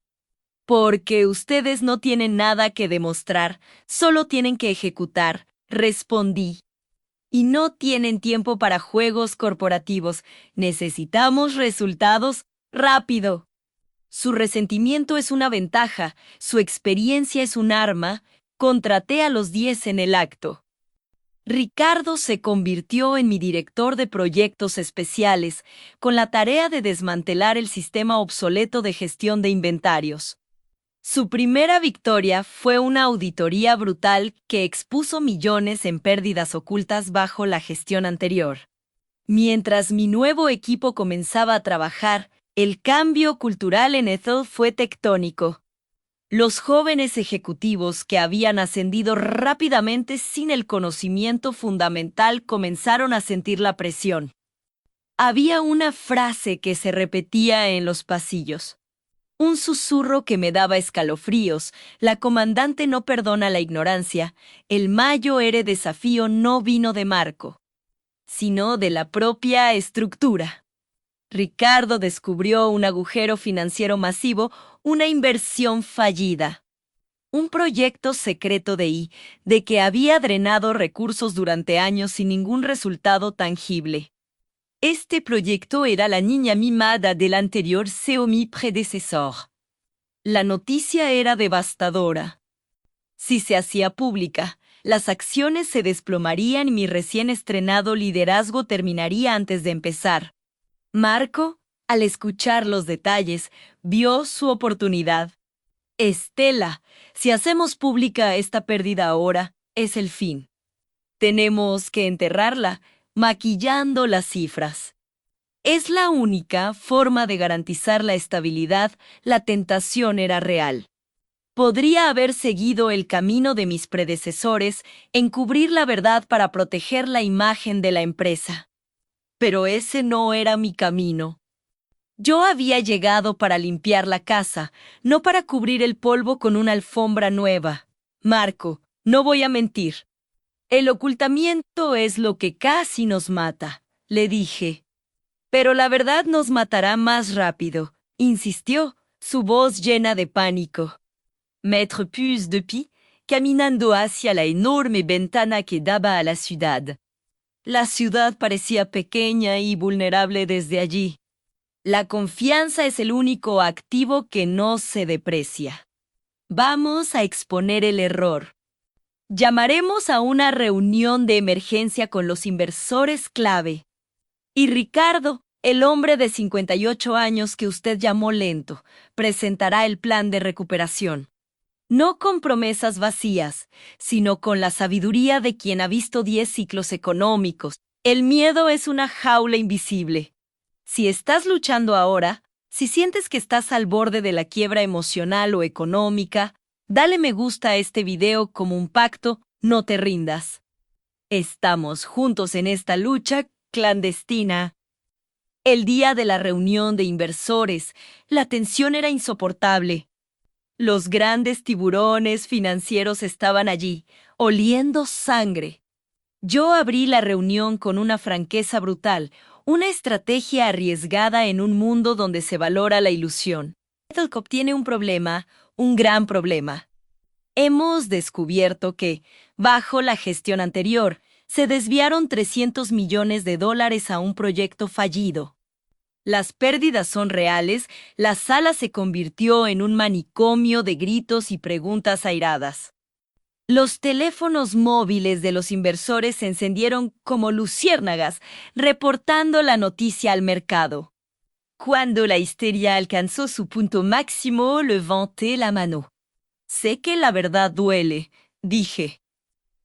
Porque ustedes no tienen nada que demostrar, solo tienen que ejecutar, respondí. Y no tienen tiempo para juegos corporativos. Necesitamos resultados rápido. Su resentimiento es una ventaja, su experiencia es un arma. Contraté a los 10 en el acto. Ricardo se convirtió en mi director de proyectos especiales, con la tarea de desmantelar el sistema obsoleto de gestión de inventarios. Su primera victoria fue una auditoría brutal que expuso millones en pérdidas ocultas bajo la gestión anterior. Mientras mi nuevo equipo comenzaba a trabajar, el cambio cultural en Ethel fue tectónico. Los jóvenes ejecutivos que habían ascendido rápidamente sin el conocimiento fundamental comenzaron a sentir la presión. Había una frase que se repetía en los pasillos. Un susurro que me daba escalofríos. La comandante no perdona la ignorancia. El mayor desafío no vino de Marco, sino de la propia estructura. Ricardo descubrió un agujero financiero masivo, una inversión fallida. Un proyecto secreto de que había drenado recursos durante años sin ningún resultado tangible. Este proyecto era la niña mimada del anterior CEO, mi predecesor. La noticia era devastadora. Si se hacía pública, las acciones se desplomarían y mi recién estrenado liderazgo terminaría antes de empezar. Marco, al escuchar los detalles, vio su oportunidad. Estela, si hacemos pública esta pérdida ahora, es el fin. Tenemos que enterrarla, maquillando las cifras. Es la única forma de garantizar la estabilidad. La tentación era real. Podría haber seguido el camino de mis predecesores, encubrir la verdad para proteger la imagen de la empresa. Pero ese no era mi camino. Yo había llegado para limpiar la casa, no para cubrir el polvo con una alfombra nueva. Marco, no voy a mentir. El ocultamiento es lo que casi nos mata, le dije. Pero la verdad nos matará más rápido, insistió, su voz llena de pánico. Maître Puce de Pie, caminando hacia la enorme ventana que daba a la ciudad. La ciudad parecía pequeña y vulnerable desde allí. La confianza es el único activo que no se deprecia. Vamos a exponer el error. Llamaremos a una reunión de emergencia con los inversores clave. Y Ricardo, el hombre de 58 años que usted llamó lento, presentará el plan de recuperación. No con promesas vacías, sino con la sabiduría de quien ha visto 10 ciclos económicos. El miedo es una jaula invisible. Si estás luchando ahora, si sientes que estás al borde de la quiebra emocional o económica, dale me gusta a este video como un pacto, no te rindas. Estamos juntos en esta lucha clandestina. El día de la reunión de inversores, la tensión era insoportable. Los grandes tiburones financieros estaban allí, oliendo sangre. Yo abrí la reunión con una franqueza brutal, una estrategia arriesgada en un mundo donde se valora la ilusión. Etelcop tiene un problema, un gran problema. Hemos descubierto que, bajo la gestión anterior, se desviaron $300 millones a un proyecto fallido. Las pérdidas son reales, la sala se convirtió en un manicomio de gritos y preguntas airadas. Los teléfonos móviles de los inversores se encendieron como luciérnagas, reportando la noticia al mercado. Cuando la histeria alcanzó su punto máximo, levanté la mano. Sé que la verdad duele, dije.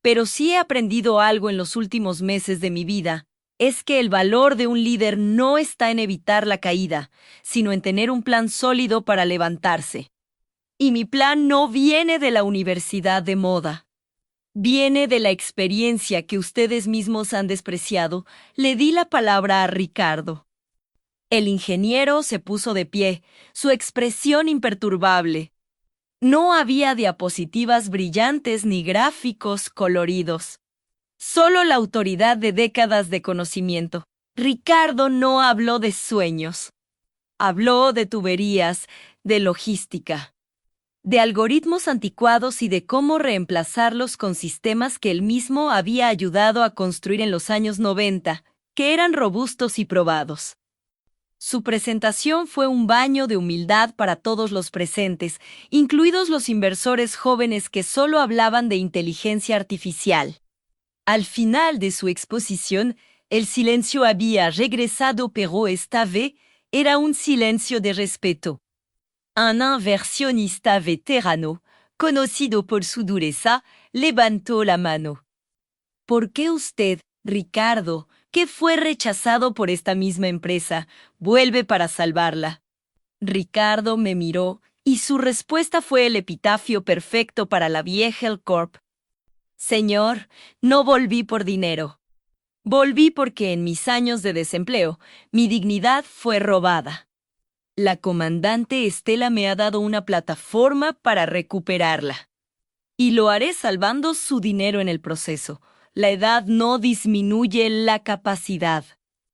Pero si he aprendido algo en los últimos meses de mi vida, es que el valor de un líder no está en evitar la caída, sino en tener un plan sólido para levantarse. Y mi plan no viene de la universidad de moda. Viene de la experiencia que ustedes mismos han despreciado. Le di la palabra a Ricardo. El ingeniero se puso de pie, su expresión imperturbable. No había diapositivas brillantes ni gráficos coloridos. Solo la autoridad de décadas de conocimiento. Ricardo no habló de sueños. Habló de tuberías, de logística, de algoritmos anticuados y de cómo reemplazarlos con sistemas que él mismo había ayudado a construir en los años 90, que eran robustos y probados. Su presentación fue un baño de humildad para todos los presentes, incluidos los inversores jóvenes que solo hablaban de inteligencia artificial. Al final de su exposición, el silencio había regresado, pero esta vez era un silencio de respeto. Un inversionista veterano, conocido por su dureza, levantó la mano. ¿Por qué usted, Ricardo, que fue rechazado por esta misma empresa, vuelve para salvarla? Ricardo me miró y su respuesta fue el epitafio perfecto para la vieja Corp. Señor, no volví por dinero. Volví porque en mis años de desempleo, mi dignidad fue robada. La comandante Estela me ha dado una plataforma para recuperarla. Y lo haré salvando su dinero en el proceso. La edad no disminuye la capacidad.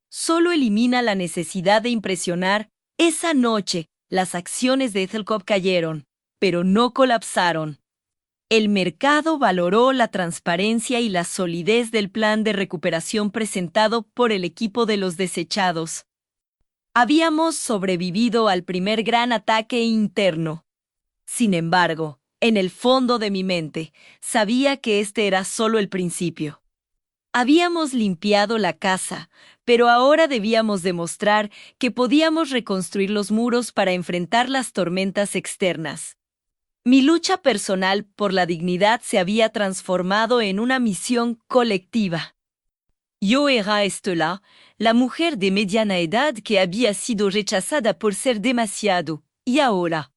Solo elimina la necesidad de impresionar. Esa noche, las acciones de Etelcop cayeron, pero no colapsaron. El mercado valoró la transparencia y la solidez del plan de recuperación presentado por el equipo de los desechados. Habíamos sobrevivido al primer gran ataque interno. Sin embargo, en el fondo de mi mente, sabía que este era solo el principio. Habíamos limpiado la casa, pero ahora debíamos demostrar que podíamos reconstruir los muros para enfrentar las tormentas externas. Mi lucha personal por la dignidad se había transformado en una misión colectiva. Yo era Estela, la mujer de mediana edad que había sido rechazada por ser demasiado, y ahora,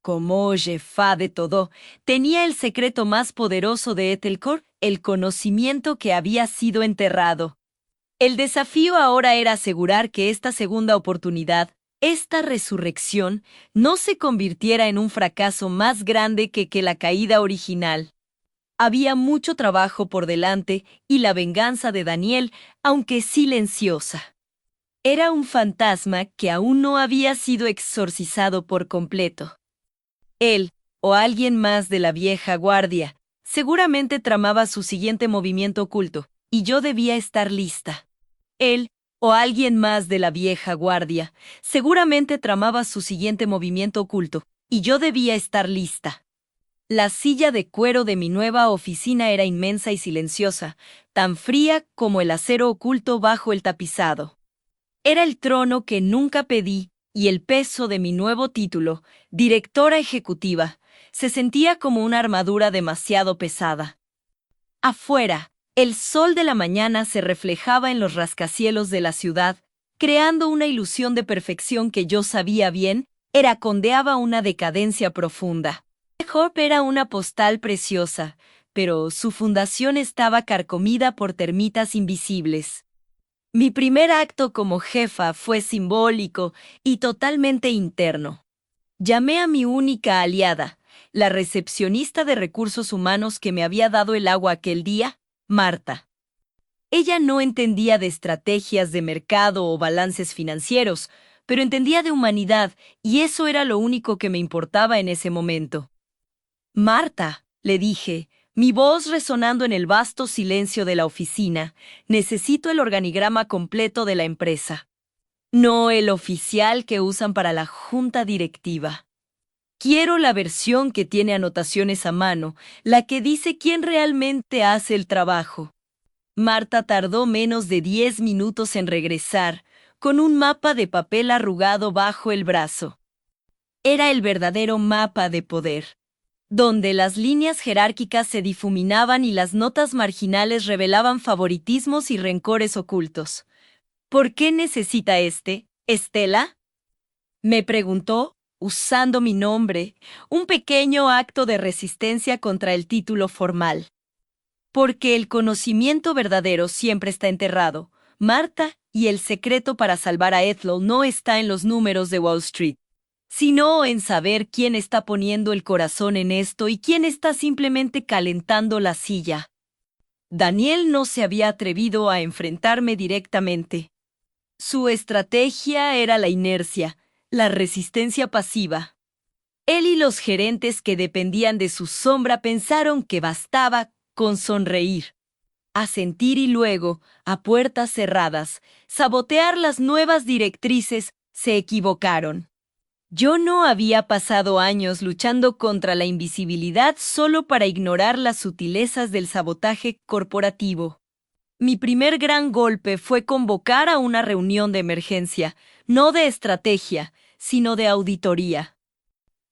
como jefa de todo, tenía el secreto más poderoso de Etelcor, el conocimiento que había sido enterrado. El desafío ahora era asegurar que esta segunda oportunidad, esta resurrección, no se convirtiera en un fracaso más grande que la caída original. Había mucho trabajo por delante y la venganza de Daniel, aunque silenciosa. Era un fantasma que aún no había sido exorcizado por completo. Él, o alguien más de la vieja guardia, seguramente tramaba su siguiente movimiento oculto, y yo debía estar lista. Él, o alguien más de la vieja guardia, seguramente tramaba su siguiente movimiento oculto, y yo debía estar lista. La silla de cuero de mi nueva oficina era inmensa y silenciosa, tan fría como el acero oculto bajo el tapizado. Era el trono que nunca pedí, y el peso de mi nuevo título, directora ejecutiva, se sentía como una armadura demasiado pesada. Afuera, el sol de la mañana se reflejaba en los rascacielos de la ciudad, creando una ilusión de perfección que yo sabía bien, condeaba una decadencia profunda. Hope era una postal preciosa, pero su fundación estaba carcomida por termitas invisibles. Mi primer acto como jefa fue simbólico y totalmente interno. Llamé a mi única aliada, la recepcionista de recursos humanos que me había dado el agua aquel día, Marta. Ella no entendía de estrategias de mercado o balances financieros, pero entendía de humanidad, y eso era lo único que me importaba en ese momento. Marta, le dije, mi voz resonando en el vasto silencio de la oficina, necesito el organigrama completo de la empresa. No el oficial que usan para la junta directiva. Quiero la versión que tiene anotaciones a mano, la que dice quién realmente hace el trabajo. Marta tardó menos de 10 minutos en regresar, con un mapa de papel arrugado bajo el brazo. Era el verdadero mapa de poder, donde las líneas jerárquicas se difuminaban y las notas marginales revelaban favoritismos y rencores ocultos. ¿Por qué necesita Estela? Me preguntó, usando mi nombre, un pequeño acto de resistencia contra el título formal. Porque el conocimiento verdadero siempre está enterrado, Marta, y el secreto para salvar a Ethel no está en los números de Wall Street, sino en saber quién está poniendo el corazón en esto y quién está simplemente calentando la silla. Daniel no se había atrevido a enfrentarme directamente. Su estrategia era la inercia, la resistencia pasiva. Él y los gerentes que dependían de su sombra pensaron que bastaba con sonreír, asentir y luego, a puertas cerradas, sabotear las nuevas directrices. Se equivocaron. Yo no había pasado años luchando contra la invisibilidad solo para ignorar las sutilezas del sabotaje corporativo. Mi primer gran golpe fue convocar a una reunión de emergencia, no de estrategia, sino de auditoría.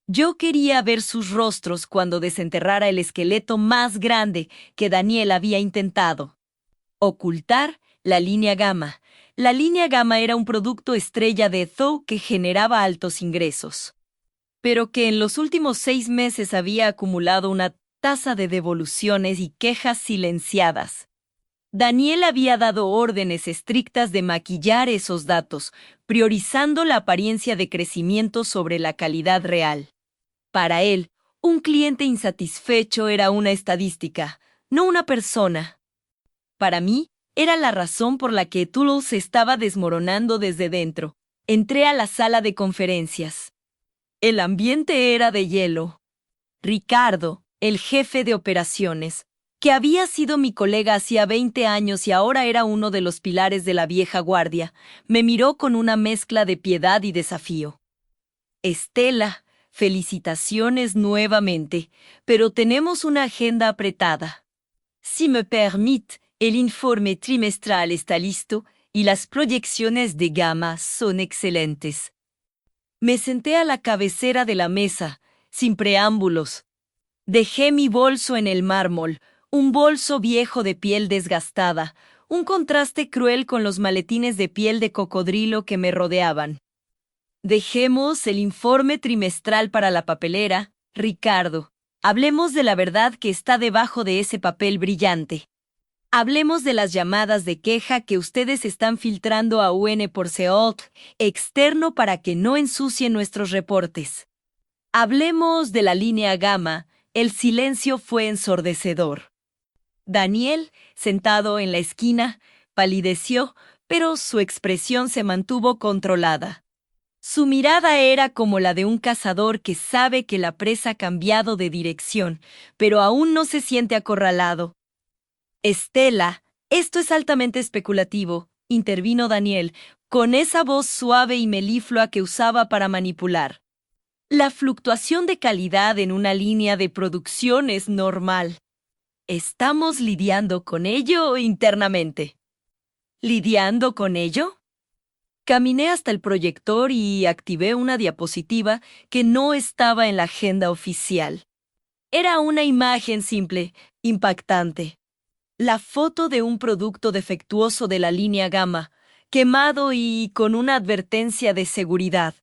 Yo quería ver sus rostros cuando desenterrara el esqueleto más grande que Daniel había intentado. Ocultar la línea gamma. La línea gamma era un producto estrella de Tho que generaba altos ingresos, pero que en los últimos 6 meses había acumulado una tasa de devoluciones y quejas silenciadas. Daniel había dado órdenes estrictas de maquillar esos datos, priorizando la apariencia de crecimiento sobre la calidad real. Para él, un cliente insatisfecho era una estadística, no una persona. Para mí, era la razón por la que Tullow se estaba desmoronando desde dentro. Entré a la sala de conferencias. El ambiente era de hielo. Ricardo, el jefe de operaciones, que había sido mi colega hacía 20 años y ahora era uno de los pilares de la vieja guardia, me miró con una mezcla de piedad y desafío. Estela, felicitaciones nuevamente, pero tenemos una agenda apretada. Si me permite, el informe trimestral está listo y las proyecciones de gamma son excelentes. Me senté a la cabecera de la mesa, sin preámbulos. Dejé mi bolso en el mármol, un bolso viejo de piel desgastada, un contraste cruel con los maletines de piel de cocodrilo que me rodeaban. Dejemos el informe trimestral para la papelera, Ricardo. Hablemos de la verdad que está debajo de ese papel brillante. Hablemos de las llamadas de queja que ustedes están filtrando a UN por SEOT externo para que no ensucien nuestros reportes. Hablemos de la línea gamma. El silencio fue ensordecedor. Daniel, sentado en la esquina, palideció, pero su expresión se mantuvo controlada. Su mirada era como la de un cazador que sabe que la presa ha cambiado de dirección, pero aún no se siente acorralado. Estela, esto es altamente especulativo, intervino Daniel, con esa voz suave y meliflua que usaba para manipular. La fluctuación de calidad en una línea de producción es normal. Estamos lidiando con ello internamente. ¿Lidiando con ello? Caminé hasta el proyector y activé una diapositiva que no estaba en la agenda oficial. Era una imagen simple, impactante. La foto de un producto defectuoso de la línea Gamma, quemado y con una advertencia de seguridad.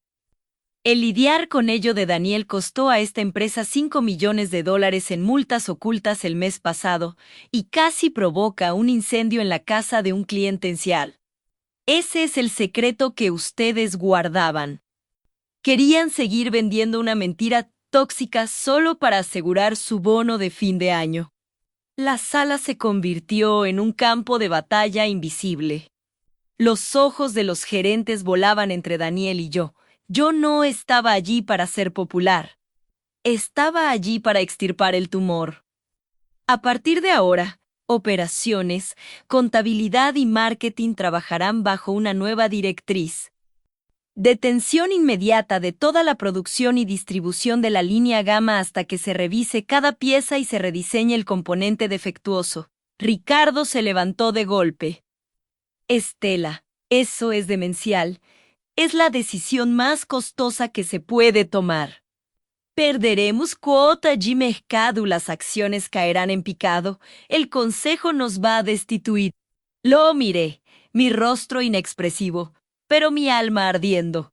El lidiar con ello de Daniel costó a esta empresa $5 millones en multas ocultas el mes pasado y casi provoca un incendio en la casa de un cliente esencial. Ese es el secreto que ustedes guardaban. Querían seguir vendiendo una mentira tóxica solo para asegurar su bono de fin de año. La sala se convirtió en un campo de batalla invisible. Los ojos de los gerentes volaban entre Daniel y yo. Yo no estaba allí para ser popular. Estaba allí para extirpar el tumor. A partir de ahora, operaciones, contabilidad y marketing trabajarán bajo una nueva directriz. Detención inmediata de toda la producción y distribución de la línea Gamma hasta que se revise cada pieza y se rediseñe el componente defectuoso. Ricardo se levantó de golpe. Estela, eso es demencial. Es la decisión más costosa que se puede tomar. Perderemos cuota de mercado, las acciones caerán en picado, el consejo nos va a destituir. Lo miré, mi rostro inexpresivo, pero mi alma ardiendo.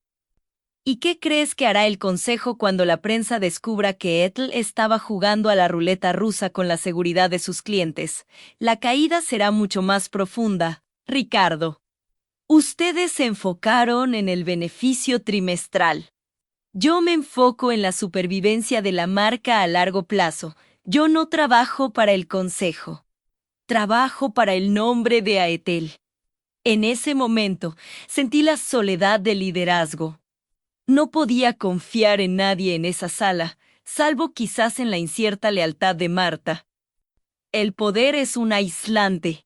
¿Y qué crees que hará el consejo cuando la prensa descubra que Ethel estaba jugando a la ruleta rusa con la seguridad de sus clientes? La caída será mucho más profunda, Ricardo. Ustedes se enfocaron en el beneficio trimestral. Yo me enfoco en la supervivencia de la marca a largo plazo. Yo no trabajo para el consejo. Trabajo para el nombre de Aetel. En ese momento sentí la soledad del liderazgo. No podía confiar en nadie en esa sala, salvo quizás en la incierta lealtad de Marta. El poder es un aislante.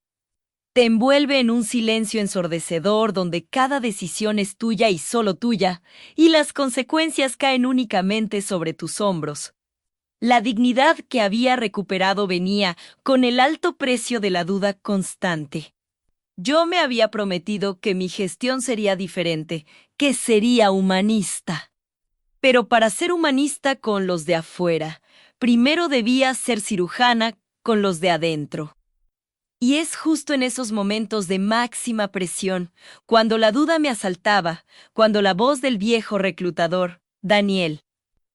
Te envuelve en un silencio ensordecedor donde cada decisión es tuya y solo tuya, y las consecuencias caen únicamente sobre tus hombros. La dignidad que había recuperado venía con el alto precio de la duda constante. Yo me había prometido que mi gestión sería diferente, que sería humanista. Pero para ser humanista con los de afuera, primero debía ser cirujana con los de adentro. Y es justo en esos momentos de máxima presión, cuando la duda me asaltaba, cuando la voz del viejo reclutador, Daniel,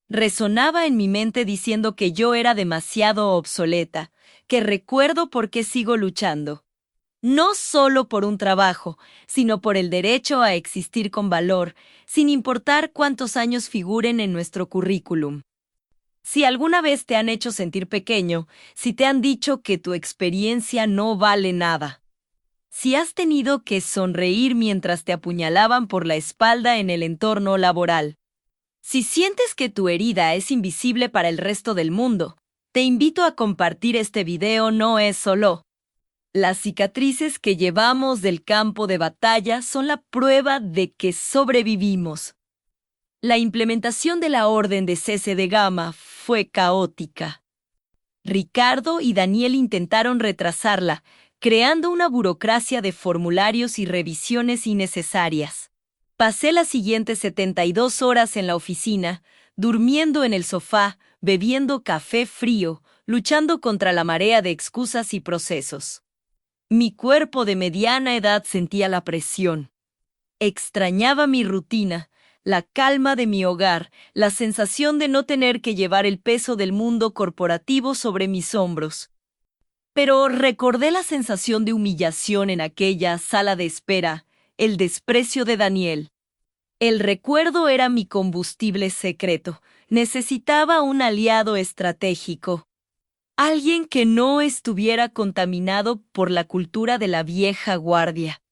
resonaba en mi mente diciendo que yo era demasiado obsoleta, que recuerdo por qué sigo luchando. No solo por un trabajo, sino por el derecho a existir con valor, sin importar cuántos años figuren en nuestro currículum. Si alguna vez te han hecho sentir pequeño, si te han dicho que tu experiencia no vale nada, si has tenido que sonreír mientras te apuñalaban por la espalda en el entorno laboral, si sientes que tu herida es invisible para el resto del mundo, te invito a compartir este video. No es solo. Las cicatrices que llevamos del campo de batalla son la prueba de que sobrevivimos. La implementación de la orden de cese de Gamma fue caótica. Ricardo y Daniel intentaron retrasarla, creando una burocracia de formularios y revisiones innecesarias. Pasé las siguientes 72 horas en la oficina, durmiendo en el sofá, bebiendo café frío, luchando contra la marea de excusas y procesos. Mi cuerpo de mediana edad sentía la presión. Extrañaba mi rutina, la calma de mi hogar, la sensación de no tener que llevar el peso del mundo corporativo sobre mis hombros. Pero recordé la sensación de humillación en aquella sala de espera, el desprecio de Daniel. El recuerdo era mi combustible secreto. Necesitaba un aliado estratégico. Alguien que no estuviera contaminado por la cultura de la vieja guardia.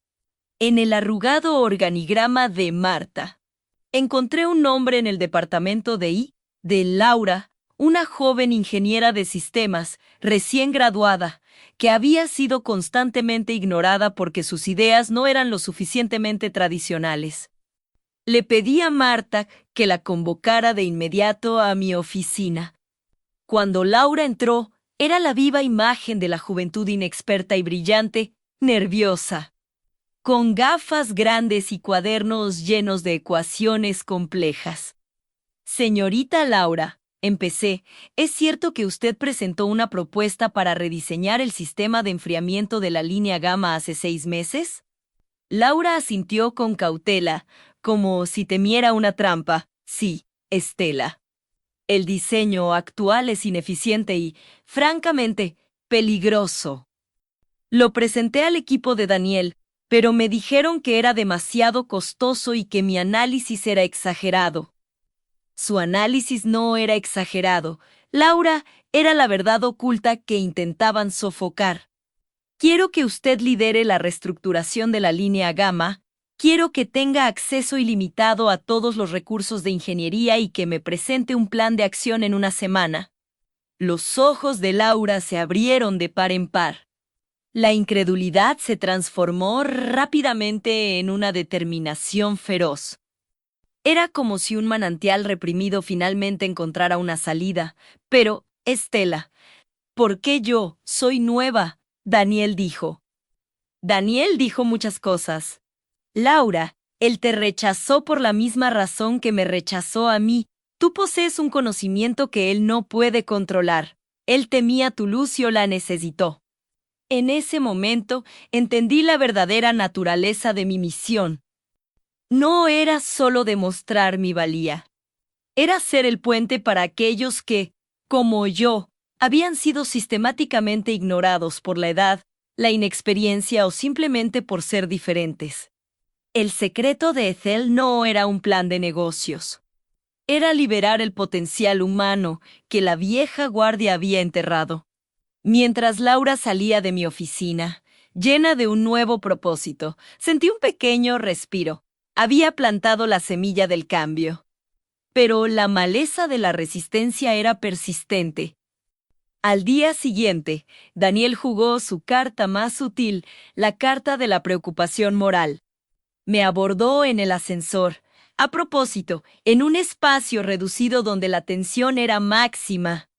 En el arrugado organigrama de Marta, encontré un nombre en el departamento de Laura, una joven ingeniera de sistemas, recién graduada, que había sido constantemente ignorada porque sus ideas no eran lo suficientemente tradicionales. Le pedí a Marta que la convocara de inmediato a mi oficina. Cuando Laura entró, era la viva imagen de la juventud inexperta y brillante, nerviosa, con gafas grandes y cuadernos llenos de ecuaciones complejas. Señorita Laura, empecé, ¿es cierto que usted presentó una propuesta para rediseñar el sistema de enfriamiento de la línea Gamma hace 6 meses? Laura asintió con cautela, como si temiera una trampa. Sí, Estela. El diseño actual es ineficiente y, francamente, peligroso. Lo presenté al equipo de Daniel, pero me dijeron que era demasiado costoso y que mi análisis era exagerado. Su análisis no era exagerado. Laura era la verdad oculta que intentaban sofocar. Quiero que usted lidere la reestructuración de la línea Gamma. Quiero que tenga acceso ilimitado a todos los recursos de ingeniería y que me presente un plan de acción en una semana. Los ojos de Laura se abrieron de par en par. La incredulidad se transformó rápidamente en una determinación feroz. Era como si un manantial reprimido finalmente encontrara una salida. Pero, Estela, ¿por qué yo? Soy nueva, Daniel dijo. Daniel dijo muchas cosas. Laura, él te rechazó por la misma razón que me rechazó a mí. Tú posees un conocimiento que él no puede controlar. Él temía tu luz y la necesitó. En ese momento entendí la verdadera naturaleza de mi misión. No era solo demostrar mi valía. Era ser el puente para aquellos que, como yo, habían sido sistemáticamente ignorados por la edad, la inexperiencia o simplemente por ser diferentes. El secreto de Ethel no era un plan de negocios. Era liberar el potencial humano que la vieja guardia había enterrado. Mientras Laura salía de mi oficina, llena de un nuevo propósito, sentí un pequeño respiro. Había plantado la semilla del cambio. Pero la maleza de la resistencia era persistente. Al día siguiente, Daniel jugó su carta más sutil, la carta de la preocupación moral. Me abordó en el ascensor. A propósito, en un espacio reducido donde la tensión era máxima.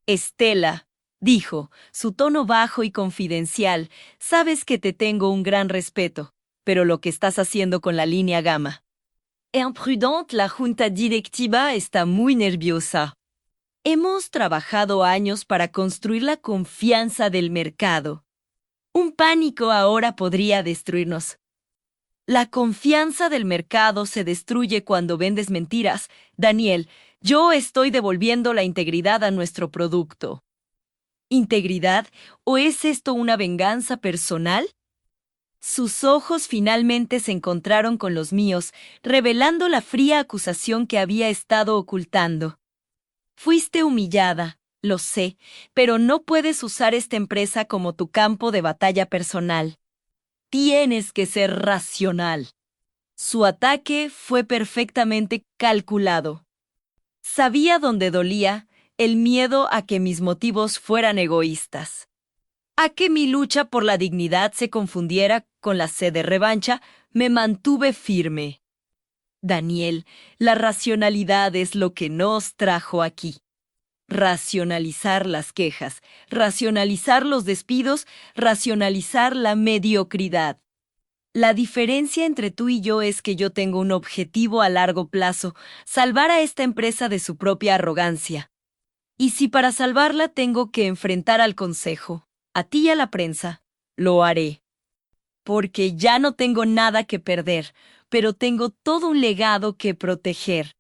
Estela, dijo, su tono bajo y confidencial, sabes que te tengo un gran respeto, pero lo que estás haciendo con la línea Gamma. Imprudente, la junta directiva está muy nerviosa. Hemos trabajado años para construir la confianza del mercado. Un pánico ahora podría destruirnos. La confianza del mercado se destruye cuando vendes mentiras. Daniel, yo estoy devolviendo la integridad a nuestro producto. ¿Integridad? ¿O es esto una venganza personal? Sus ojos finalmente se encontraron con los míos, revelando la fría acusación que había estado ocultando. Fuiste humillada, lo sé, pero no puedes usar esta empresa como tu campo de batalla personal. Tienes que ser racional. Su ataque fue perfectamente calculado. Sabía dónde dolía el miedo a que mis motivos fueran egoístas. A que mi lucha por la dignidad se confundiera con la sed de revancha, me mantuve firme. Daniel, la racionalidad es lo que nos trajo aquí. Racionalizar las quejas, racionalizar los despidos, racionalizar la mediocridad. La diferencia entre tú y yo es que yo tengo un objetivo a largo plazo, salvar a esta empresa de su propia arrogancia. Y si para salvarla tengo que enfrentar al consejo, a ti y a la prensa, lo haré. Porque ya no tengo nada que perder, pero tengo todo un legado que proteger.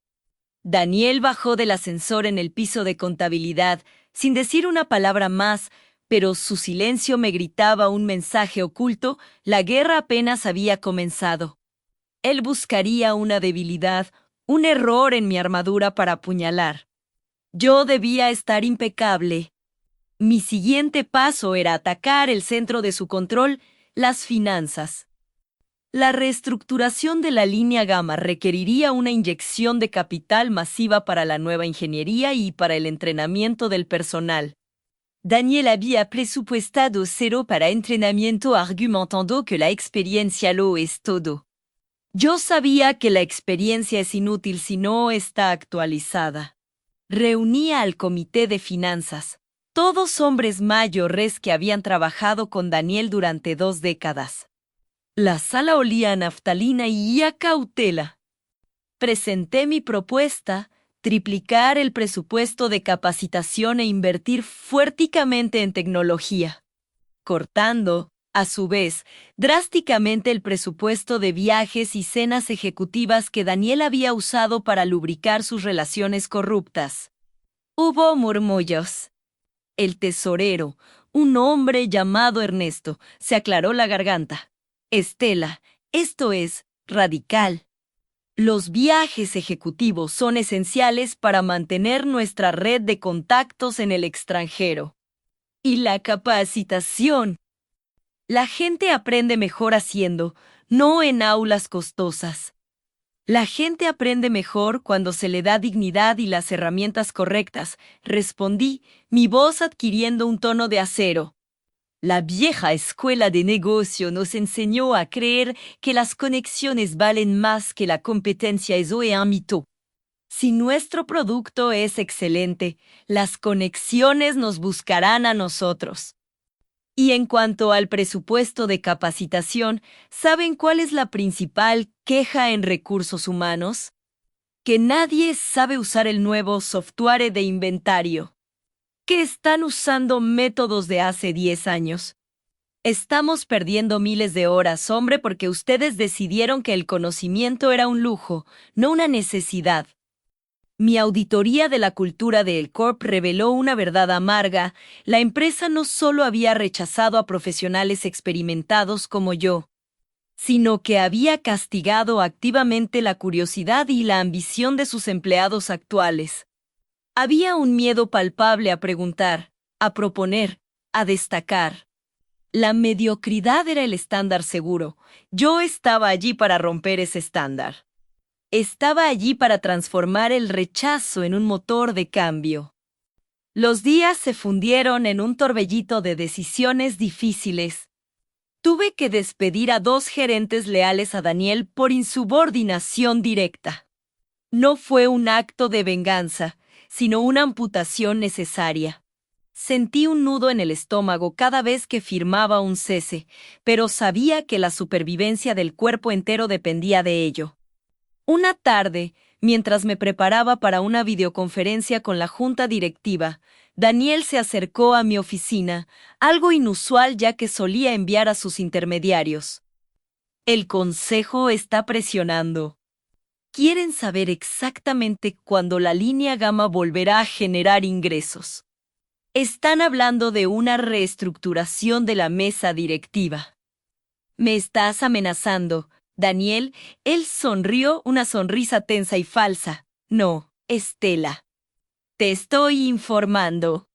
Daniel bajó del ascensor en el piso de contabilidad, sin decir una palabra más, pero su silencio me gritaba un mensaje oculto: la guerra apenas había comenzado. Él buscaría una debilidad, un error en mi armadura para apuñalar. Yo debía estar impecable. Mi siguiente paso era atacar el centro de su control, las finanzas. La reestructuración de la línea Gamma requeriría una inyección de capital masiva para la nueva ingeniería y para el entrenamiento del personal. Daniel había presupuestado cero para entrenamiento argumentando que la experiencia lo es todo. Yo sabía que la experiencia es inútil si no está actualizada. Reunía al comité de finanzas, todos hombres mayores que habían trabajado con Daniel durante 2 décadas. La sala olía a naftalina y a cautela. Presenté mi propuesta: triplicar el presupuesto de capacitación e invertir fuertemente en tecnología, cortando, a su vez, drásticamente el presupuesto de viajes y cenas ejecutivas que Daniel había usado para lubricar sus relaciones corruptas. Hubo murmullos. El tesorero, un hombre llamado Ernesto, se aclaró la garganta. Estela, esto es radical. Los viajes ejecutivos son esenciales para mantener nuestra red de contactos en el extranjero. Y la capacitación. La gente aprende mejor haciendo, no en aulas costosas. La gente aprende mejor cuando se le da dignidad y las herramientas correctas, respondí, mi voz adquiriendo un tono de acero. La vieja escuela de negocio nos enseñó a creer que las conexiones valen más que la competencia. Eso es un mito. Si nuestro producto es excelente, las conexiones nos buscarán a nosotros. Y en cuanto al presupuesto de capacitación, ¿saben cuál es la principal queja en recursos humanos? Que nadie sabe usar el nuevo software de inventario. Que están usando métodos de hace 10 años. Estamos perdiendo miles de horas, hombre, porque ustedes decidieron que el conocimiento era un lujo, no una necesidad. Mi auditoría de la cultura de El Corp reveló una verdad amarga: la empresa no solo había rechazado a profesionales experimentados como yo, sino que había castigado activamente la curiosidad y la ambición de sus empleados actuales. Había un miedo palpable a preguntar, a proponer, a destacar. La mediocridad era el estándar seguro. Yo estaba allí para romper ese estándar. Estaba allí para transformar el rechazo en un motor de cambio. Los días se fundieron en un torbellino de decisiones difíciles. Tuve que despedir a 2 gerentes leales a Daniel por insubordinación directa. No fue un acto de venganza, sino una amputación necesaria. Sentí un nudo en el estómago cada vez que firmaba un cese, pero sabía que la supervivencia del cuerpo entero dependía de ello. Una tarde, mientras me preparaba para una videoconferencia con la junta directiva, Daniel se acercó a mi oficina, algo inusual ya que solía enviar a sus intermediarios. El consejo está presionando. Quieren saber exactamente cuándo la línea Gamma volverá a generar ingresos. Están hablando de una reestructuración de la mesa directiva. ¿Me estás amenazando, Daniel? Él sonrió, una sonrisa tensa y falsa. No, Estela. Te estoy informando.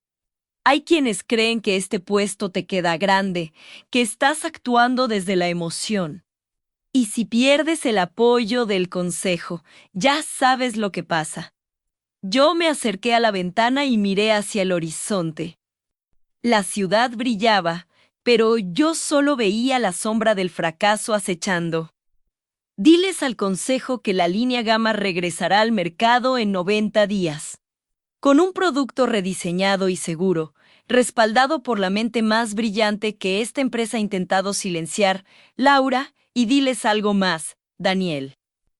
Hay quienes creen que este puesto te queda grande, que estás actuando desde la emoción. Y si pierdes el apoyo del consejo, ya sabes lo que pasa. Yo me acerqué a la ventana y miré hacia el horizonte. La ciudad brillaba, pero yo solo veía la sombra del fracaso acechando. Diles al consejo que la línea Gamma regresará al mercado en 90 días. Con un producto rediseñado y seguro, respaldado por la mente más brillante que esta empresa ha intentado silenciar, Laura, y diles algo más, Daniel.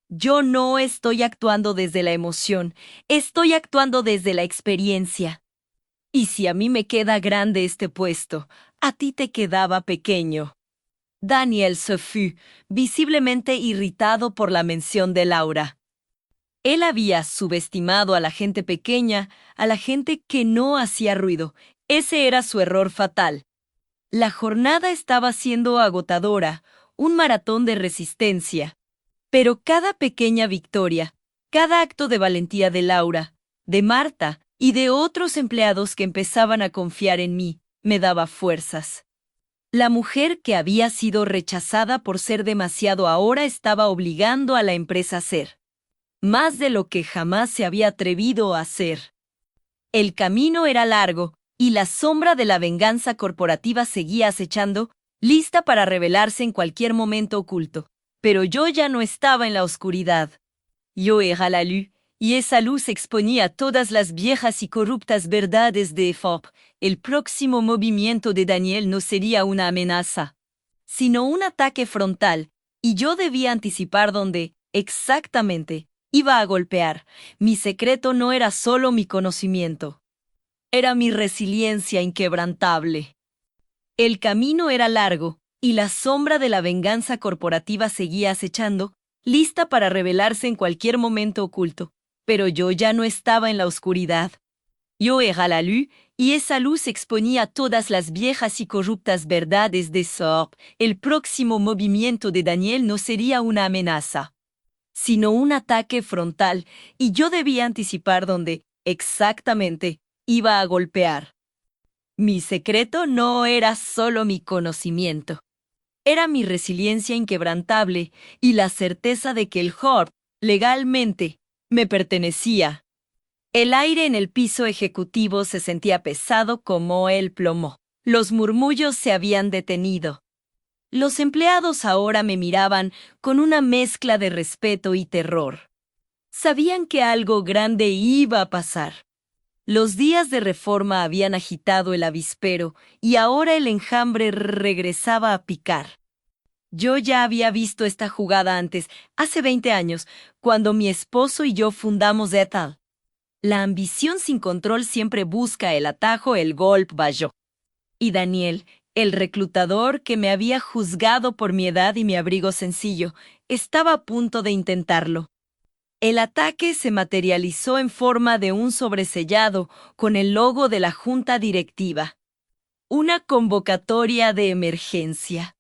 Yo no estoy actuando desde la emoción, estoy actuando desde la experiencia. Y si a mí me queda grande este puesto, a ti te quedaba pequeño. Daniel se fue, visiblemente irritado por la mención de Laura. Él había subestimado a la gente pequeña, a la gente que no hacía ruido. Ese era su error fatal. La jornada estaba siendo agotadora, un maratón de resistencia. Pero cada pequeña victoria, cada acto de valentía de Laura, de Marta y de otros empleados que empezaban a confiar en mí, me daba fuerzas. La mujer que había sido rechazada por ser demasiado ahora estaba obligando a la empresa a hacer más de lo que jamás se había atrevido a hacer. El camino era largo y la sombra de la venganza corporativa seguía acechando, lista para revelarse en cualquier momento oculto. Pero yo ya no estaba en la oscuridad. Yo era la luz, y esa luz exponía todas las viejas y corruptas verdades de Thorpe. El próximo movimiento de Daniel no sería una amenaza, sino un ataque frontal, y yo debía anticipar dónde, exactamente, iba a golpear. Mi secreto no era solo mi conocimiento, era mi resiliencia inquebrantable. El camino era largo, y la sombra de la venganza corporativa seguía acechando, lista para revelarse en cualquier momento oculto. Pero yo ya no estaba en la oscuridad. Yo era la luz, y esa luz exponía todas las viejas y corruptas verdades de Thorpe. El próximo movimiento de Daniel no sería una amenaza, sino un ataque frontal, y yo debía anticipar dónde, exactamente, iba a golpear. Mi secreto no era solo mi conocimiento. Era mi resiliencia inquebrantable y la certeza de que el Thorpe, legalmente, me pertenecía. El aire en el piso ejecutivo se sentía pesado como el plomo. Los murmullos se habían detenido. Los empleados ahora me miraban con una mezcla de respeto y terror. Sabían que algo grande iba a pasar. Los días de reforma habían agitado el avispero y ahora el enjambre regresaba a picar. Yo ya había visto esta jugada antes, hace 20 años, cuando mi esposo y yo fundamos Ethel. La ambición sin control siempre busca el atajo, el golpe bajo. Y Daniel, el reclutador que me había juzgado por mi edad y mi abrigo sencillo, estaba a punto de intentarlo. El ataque se materializó en forma de un sobresellado con el logo de la junta directiva. Una convocatoria de emergencia.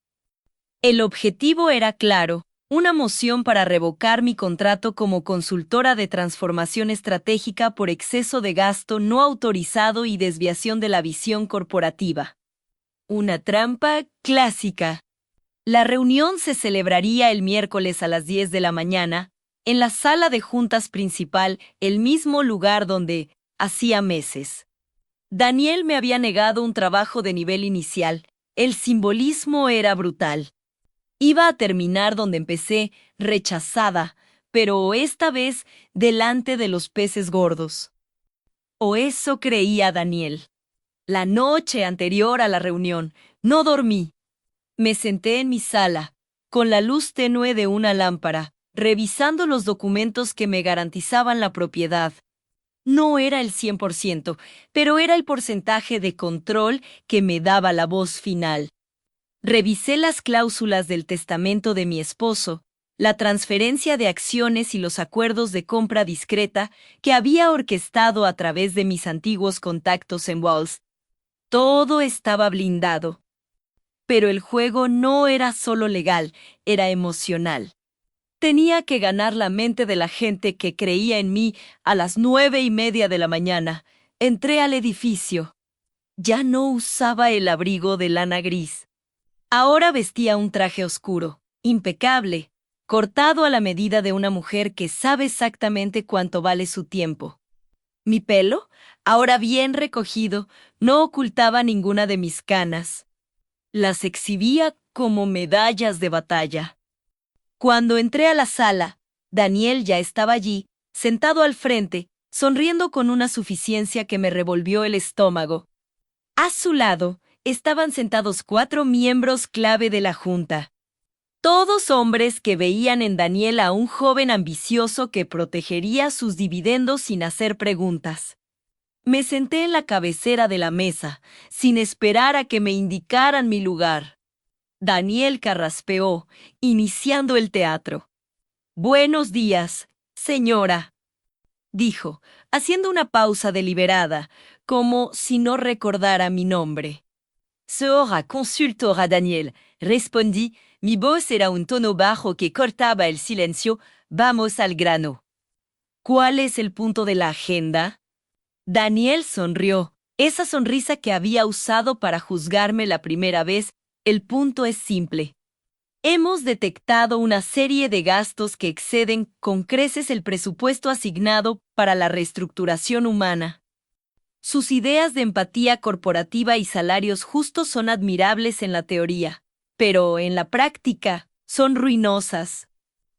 El objetivo era claro: una moción para revocar mi contrato como consultora de transformación estratégica por exceso de gasto no autorizado y desviación de la visión corporativa. Una trampa clásica. La reunión se celebraría el miércoles a las 10 de la mañana, en la sala de juntas principal, el mismo lugar donde, hacía meses, Daniel me había negado un trabajo de nivel inicial. El simbolismo era brutal. Iba a terminar donde empecé, rechazada, pero esta vez delante de los peces gordos. O eso creía Daniel. La noche anterior a la reunión, no dormí. Me senté en mi sala, con la luz tenue de una lámpara, revisando los documentos que me garantizaban la propiedad. No era el 100%, pero era el porcentaje de control que me daba la voz final. Revisé las cláusulas del testamento de mi esposo, la transferencia de acciones y los acuerdos de compra discreta que había orquestado a través de mis antiguos contactos en Walls. Todo estaba blindado. Pero el juego no era solo legal, era emocional. Tenía que ganar la mente de la gente que creía en mí. A las 9:30 de la mañana. Entré al edificio. Ya no usaba el abrigo de lana gris. Ahora vestía un traje oscuro, impecable, cortado a la medida de una mujer que sabe exactamente cuánto vale su tiempo. Mi pelo, ahora bien recogido, no ocultaba ninguna de mis canas. Las exhibía como medallas de batalla. Cuando entré a la sala, Daniel ya estaba allí, sentado al frente, sonriendo con una suficiencia que me revolvió el estómago. A su lado estaban sentados 4 miembros clave de la junta. Todos hombres que veían en Daniel a un joven ambicioso que protegería sus dividendos sin hacer preguntas. Me senté en la cabecera de la mesa, sin esperar a que me indicaran mi lugar. Daniel carraspeó, iniciando el teatro. «Buenos días, señora», dijo, haciendo una pausa deliberada, como si no recordara mi nombre. «Señora consultora Daniel», respondí. Mi voz era un tono bajo que cortaba el silencio. «Vamos al grano». «¿Cuál es el punto de la agenda?» Daniel sonrió, esa sonrisa que había usado para juzgarme la primera vez, El punto es simple. Hemos detectado una serie de gastos que exceden con creces el presupuesto asignado para la reestructuración humana. Sus ideas de empatía corporativa y salarios justos son admirables en la teoría, pero en la práctica son ruinosas.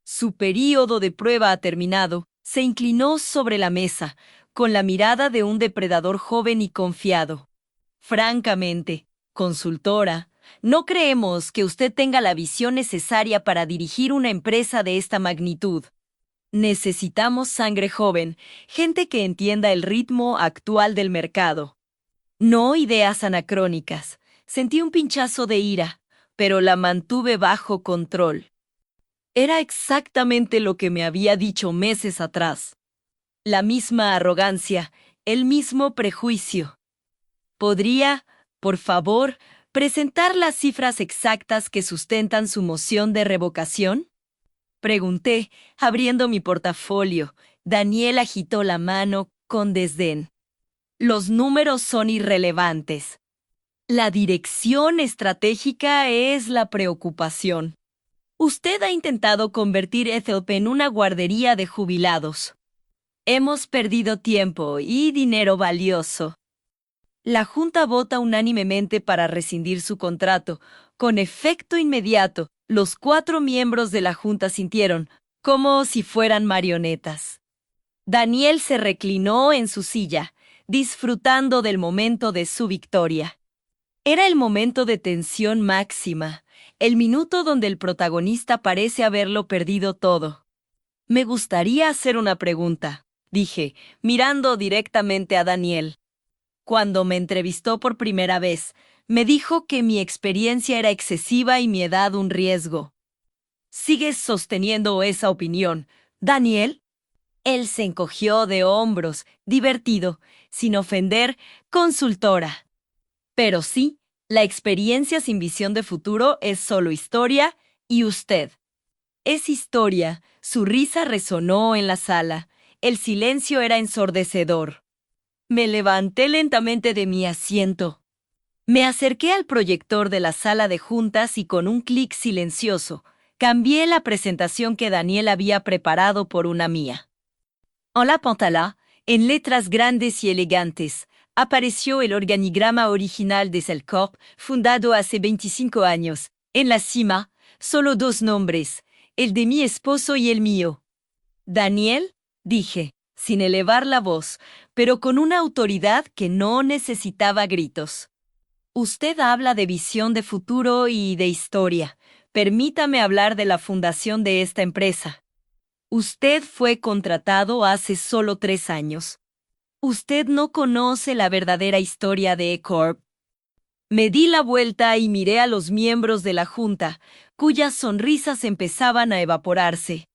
Su período de prueba ha terminado. Se inclinó sobre la mesa, con la mirada de un depredador joven y confiado. Francamente, consultora, no creemos que usted tenga la visión necesaria para dirigir una empresa de esta magnitud. Necesitamos sangre joven, gente que entienda el ritmo actual del mercado. No ideas anacrónicas. Sentí un pinchazo de ira, pero la mantuve bajo control. Era exactamente lo que me había dicho meses atrás. La misma arrogancia, el mismo prejuicio. ¿Podría, por favor, presentar las cifras exactas que sustentan su moción de revocación? Pregunté, abriendo mi portafolio. Daniel agitó la mano con desdén. Los números son irrelevantes. La dirección estratégica es la preocupación. Usted ha intentado convertir Ethelp en una guardería de jubilados. Hemos perdido tiempo y dinero valioso. La Junta vota unánimemente para rescindir su contrato. Con efecto inmediato, los 4 miembros de la Junta sintieron como si fueran marionetas. Daniel se reclinó en su silla, disfrutando del momento de su victoria. Era el momento de tensión máxima, el minuto donde el protagonista parece haberlo perdido todo. Me gustaría hacer una pregunta, dije, mirando directamente a Daniel. Cuando me entrevistó por primera vez, me dijo que mi experiencia era excesiva y mi edad un riesgo. ¿Sigues sosteniendo esa opinión, Daniel? Él se encogió de hombros, divertido, sin ofender, consultora. Pero sí, la experiencia sin visión de futuro es solo historia y usted. Es historia. Su risa resonó en la sala. El silencio era ensordecedor. Me levanté lentamente de mi asiento. Me acerqué al proyector de la sala de juntas y con un clic silencioso, cambié la presentación que Daniel había preparado por una mía. En la pantalla, en letras grandes y elegantes, apareció el organigrama original de Cellcorp, fundado hace 25 años. En la cima, solo 2 nombres, el de mi esposo y el mío. Daniel, dije, sin elevar la voz, pero con una autoridad que no necesitaba gritos. Usted habla de visión de futuro y de historia. Permítame hablar de la fundación de esta empresa. Usted fue contratado hace solo 3 años. Usted no conoce la verdadera historia de E-Corp. Me di la vuelta y miré a los miembros de la junta, cuyas sonrisas empezaban a evaporarse.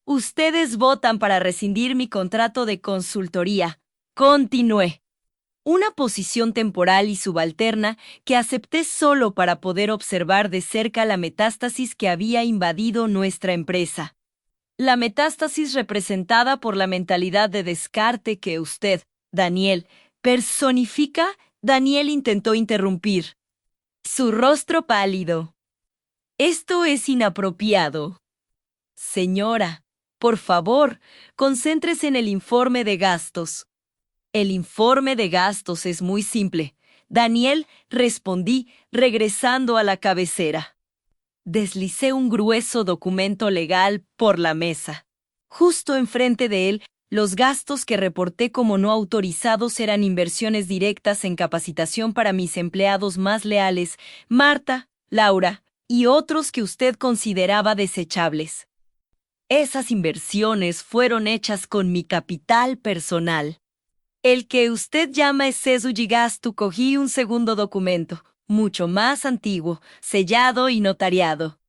Ustedes votan para rescindir mi contrato de consultoría. Continué. Una posición temporal y subalterna que acepté solo para poder observar de cerca la metástasis que había invadido nuestra empresa. La metástasis representada por la mentalidad de descarte que usted, Daniel, personifica. Daniel intentó interrumpir. Su rostro pálido. Esto es inapropiado. Señora, por favor, concéntrese en el informe de gastos. El informe de gastos es muy simple. Daniel, respondí, regresando a la cabecera. Deslicé un grueso documento legal por la mesa. Justo enfrente de él, los gastos que reporté como no autorizados eran inversiones directas en capacitación para mis empleados más leales, Marta, Laura y otros que usted consideraba desechables. Esas inversiones fueron hechas con mi capital personal. El que usted llama exceso de gasto. Cogí un segundo documento, mucho más antiguo, sellado y notariado.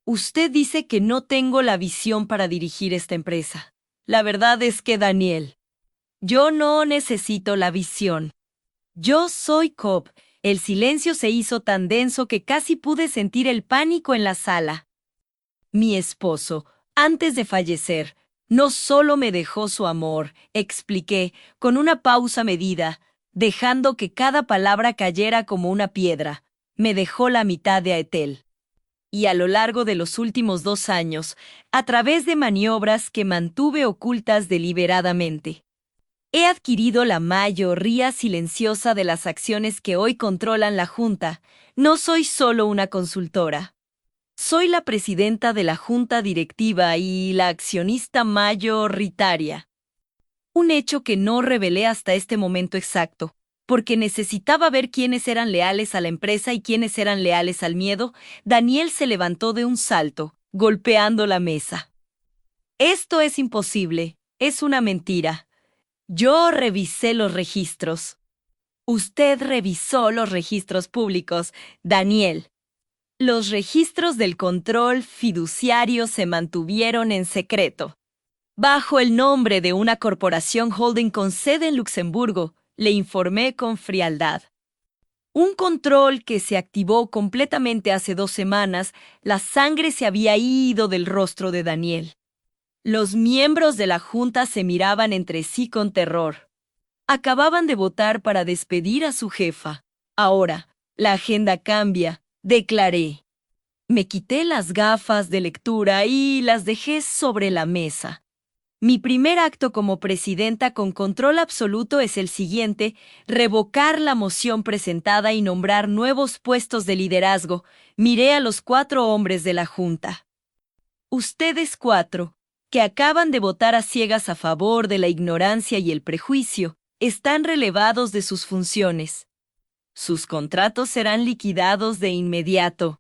Usted dice que no tengo la visión para dirigir esta empresa. La verdad es que, Daniel, yo no necesito la visión. Yo soy Cobb. El silencio se hizo tan denso que casi pude sentir el pánico en la sala. Mi esposo, antes de fallecer, no solo me dejó su amor, expliqué, con una pausa medida, dejando que cada palabra cayera como una piedra. me dejó la mitad de Aetel. Y a lo largo de los últimos 2 años, a través de maniobras que mantuve ocultas deliberadamente, he adquirido la mayoría silenciosa de las acciones que hoy controlan la Junta. No soy solo una consultora. Soy la presidenta de la Junta Directiva y la accionista mayoritaria. Un hecho que no revelé hasta este momento exacto, porque necesitaba ver quiénes eran leales a la empresa y quiénes eran leales al miedo. Daniel se levantó de un salto, golpeando la mesa. Esto es imposible, es una mentira. Yo revisé los registros. Usted revisó los registros públicos, Daniel. Los registros del control fiduciario se mantuvieron en secreto. Bajo el nombre de una corporación holding con sede en Luxemburgo, le informé con frialdad. Un control que se activó completamente hace 2 semanas, la sangre se había ido del rostro de Daniel. Los miembros de la Junta se miraban entre sí con terror. Acababan de votar para despedir a su jefa. Ahora, la agenda cambia, declaré. Me quité las gafas de lectura y las dejé sobre la mesa. Mi primer acto como presidenta con control absoluto es el siguiente: revocar la moción presentada y nombrar nuevos puestos de liderazgo. Miré a los 4 hombres de la Junta. Ustedes 4, que acaban de votar a ciegas a favor de la ignorancia y el prejuicio, están relevados de sus funciones. Sus contratos serán liquidados de inmediato.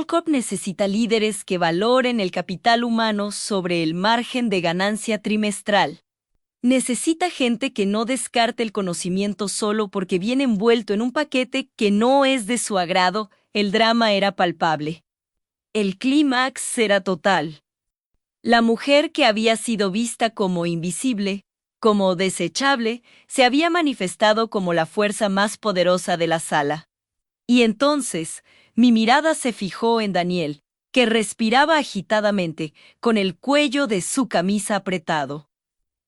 Corp necesita líderes que valoren el capital humano sobre el margen de ganancia trimestral. Necesita gente que no descarte el conocimiento solo porque viene envuelto en un paquete que no es de su agrado. El drama era palpable. El clímax era total. La mujer que había sido vista como invisible, como desechable, se había manifestado como la fuerza más poderosa de la sala. Y entonces, mi mirada se fijó en Daniel, que respiraba agitadamente, con el cuello de su camisa apretado.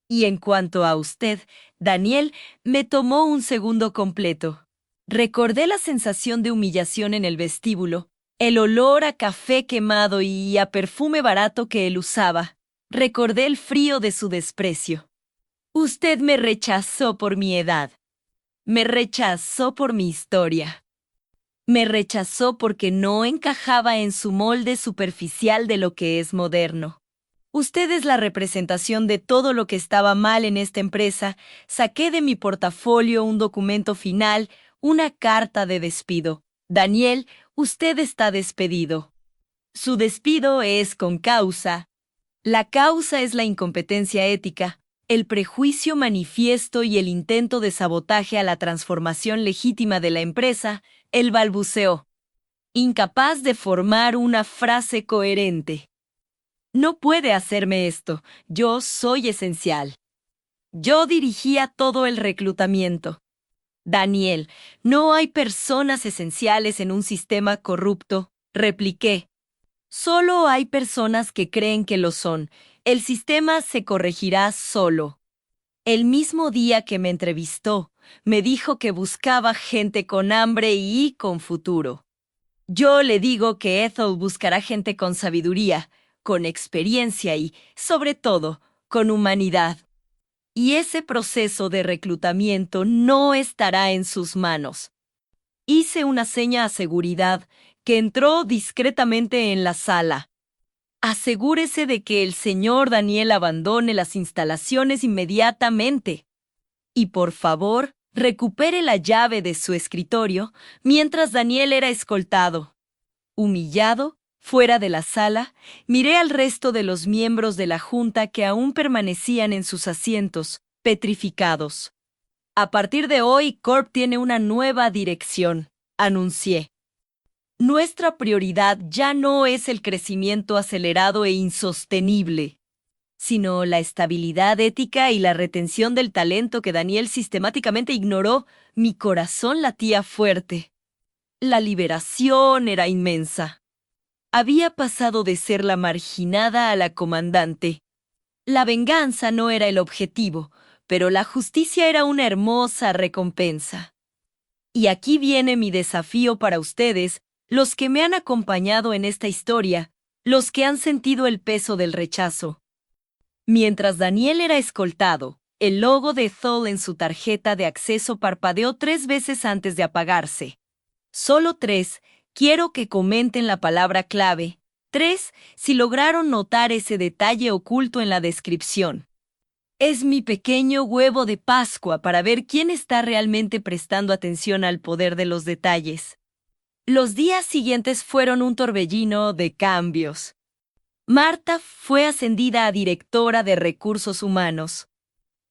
Y en cuanto a usted, Daniel, me tomó un segundo completo. Recordé la sensación de humillación en el vestíbulo, el olor a café quemado y a perfume barato que él usaba. Recordé el frío de su desprecio. Usted me rechazó por mi edad. Me rechazó por mi historia. Me rechazó porque no encajaba en su molde superficial de lo que es moderno. Usted es la representación de todo lo que estaba mal en esta empresa. Saqué de mi portafolio un documento final, una carta de despido. Daniel, usted está despedido. Su despido es con causa. La causa es la incompetencia ética, el prejuicio manifiesto y el intento de sabotaje a la transformación legítima de la empresa. Él balbuceó, incapaz de formar una frase coherente. No puede hacerme esto. Yo soy esencial. Yo dirigía todo el reclutamiento. Daniel, no hay personas esenciales en un sistema corrupto, repliqué. Solo hay personas que creen que lo son. El sistema se corregirá solo. El mismo día que me entrevistó, me dijo que buscaba gente con hambre y con futuro. Yo le digo que Ethel buscará gente con sabiduría, con experiencia y, sobre todo, con humanidad. Y ese proceso de reclutamiento no estará en sus manos. Hice una seña a seguridad, que entró discretamente en la sala. Asegúrese de que el señor Daniel abandone las instalaciones inmediatamente. Y por favor, recupere la llave de su escritorio mientras Daniel era escoltado. Humillado, fuera de la sala, miré al resto de los miembros de la Junta que aún permanecían en sus asientos, petrificados. A partir de hoy, Corp tiene una nueva dirección, anuncié. Nuestra prioridad ya no es el crecimiento acelerado e insostenible, sino la estabilidad ética y la retención del talento que Daniel sistemáticamente ignoró. Mi corazón latía fuerte. La liberación era inmensa. Había pasado de ser la marginada a la comandante. La venganza no era el objetivo, pero la justicia era una hermosa recompensa. Y aquí viene mi desafío para ustedes, los que me han acompañado en esta historia, los que han sentido el peso del rechazo. Mientras Daniel era escoltado, el logo de Thol en su tarjeta de acceso parpadeó 3 veces antes de apagarse. Solo 3, quiero que comenten la palabra clave. 3, si lograron notar ese detalle oculto en la descripción. Es mi pequeño huevo de Pascua para ver quién está realmente prestando atención al poder de los detalles. Los días siguientes fueron un torbellino de cambios. Marta fue ascendida a directora de recursos humanos,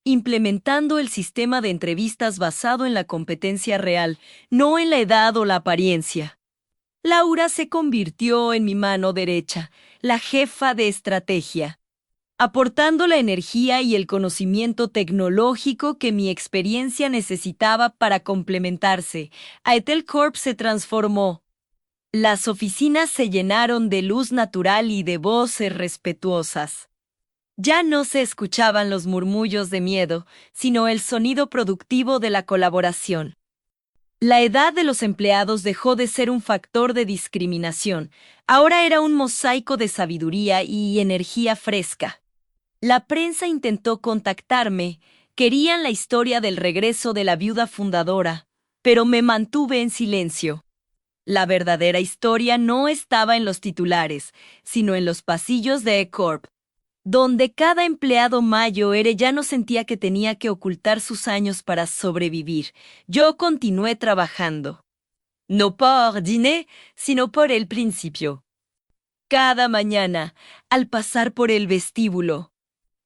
implementando el sistema de entrevistas basado en la competencia real, no en la edad o la apariencia. Laura se convirtió en mi mano derecha, la jefa de estrategia, aportando la energía y el conocimiento tecnológico que mi experiencia necesitaba para complementarse. Aetel Corp se transformó. Las oficinas se llenaron de luz natural y de voces respetuosas. Ya no se escuchaban los murmullos de miedo, sino el sonido productivo de la colaboración. La edad de los empleados dejó de ser un factor de discriminación. Ahora era un mosaico de sabiduría y energía fresca. La prensa intentó contactarme, querían la historia del regreso de la viuda fundadora, pero me mantuve en silencio. La verdadera historia no estaba en los titulares, sino en los pasillos de E-Corp, donde cada empleado mayor ya no sentía que tenía que ocultar sus años para sobrevivir. Yo continué trabajando. No por dîner, sino por el principio. Cada mañana, al pasar por el vestíbulo,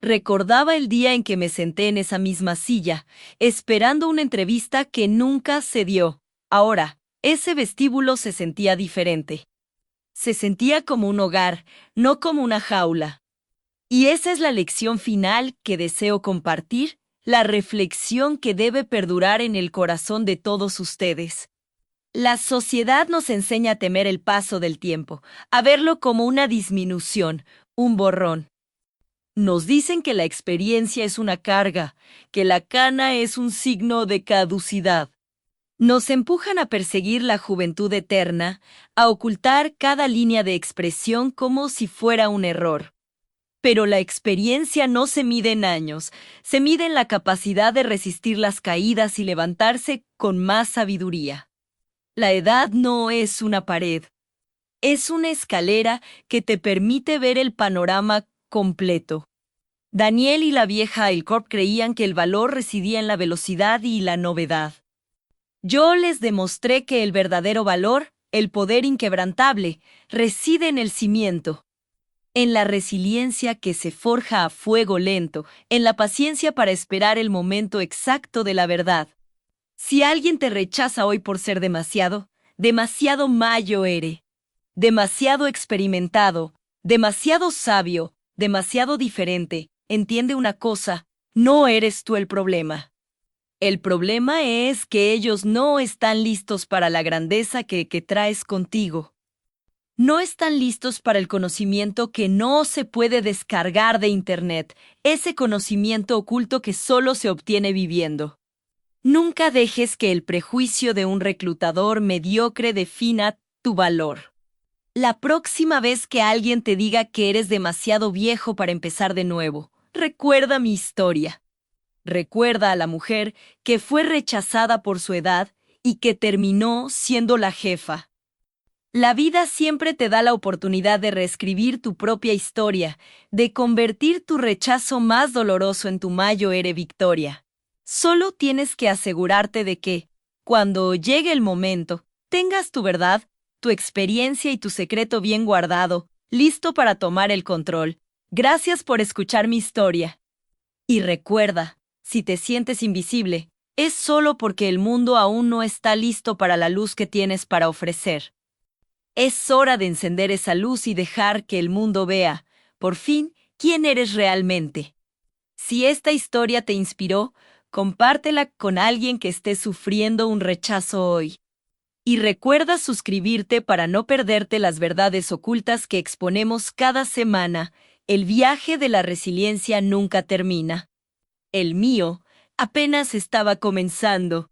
recordaba el día en que me senté en esa misma silla, esperando una entrevista que nunca se dio. Ahora, ese vestíbulo se sentía diferente. Se sentía como un hogar, no como una jaula. Y esa es la lección final que deseo compartir, la reflexión que debe perdurar en el corazón de todos ustedes. La sociedad nos enseña a temer el paso del tiempo, a verlo como una disminución, un borrón. Nos dicen que la experiencia es una carga, que la cana es un signo de caducidad. Nos empujan a perseguir la juventud eterna, a ocultar cada línea de expresión como si fuera un error. Pero la experiencia no se mide en años, se mide en la capacidad de resistir las caídas y levantarse con más sabiduría. La edad no es una pared, es una escalera que te permite ver el panorama completo. Daniel y la vieja A-Corp creían que el valor residía en la velocidad y la novedad. Yo les demostré que el verdadero valor, el poder inquebrantable, reside en el cimiento, en la resiliencia que se forja a fuego lento, en la paciencia para esperar el momento exacto de la verdad. Si alguien te rechaza hoy por ser demasiado mayo eres, demasiado experimentado, demasiado sabio, demasiado diferente, entiende una cosa, no eres tú el problema. El problema es que ellos no están listos para la grandeza que traes contigo. No están listos para el conocimiento que no se puede descargar de Internet, ese conocimiento oculto que solo se obtiene viviendo. Nunca dejes que el prejuicio de un reclutador mediocre defina tu valor. La próxima vez que alguien te diga que eres demasiado viejo para empezar de nuevo, recuerda mi historia. Recuerda a la mujer que fue rechazada por su edad y que terminó siendo la jefa. La vida siempre te da la oportunidad de reescribir tu propia historia, de convertir tu rechazo más doloroso en tu mayor victoria. Solo tienes que asegurarte de que, cuando llegue el momento, tengas tu verdad, tu experiencia y tu secreto bien guardado, listo para tomar el control. Gracias por escuchar mi historia. Y recuerda, si te sientes invisible, es solo porque el mundo aún no está listo para la luz que tienes para ofrecer. Es hora de encender esa luz y dejar que el mundo vea, por fin, quién eres realmente. Si esta historia te inspiró, compártela con alguien que esté sufriendo un rechazo hoy. Y recuerda suscribirte para no perderte las verdades ocultas que exponemos cada semana. El viaje de la resiliencia nunca termina. El mío apenas estaba comenzando.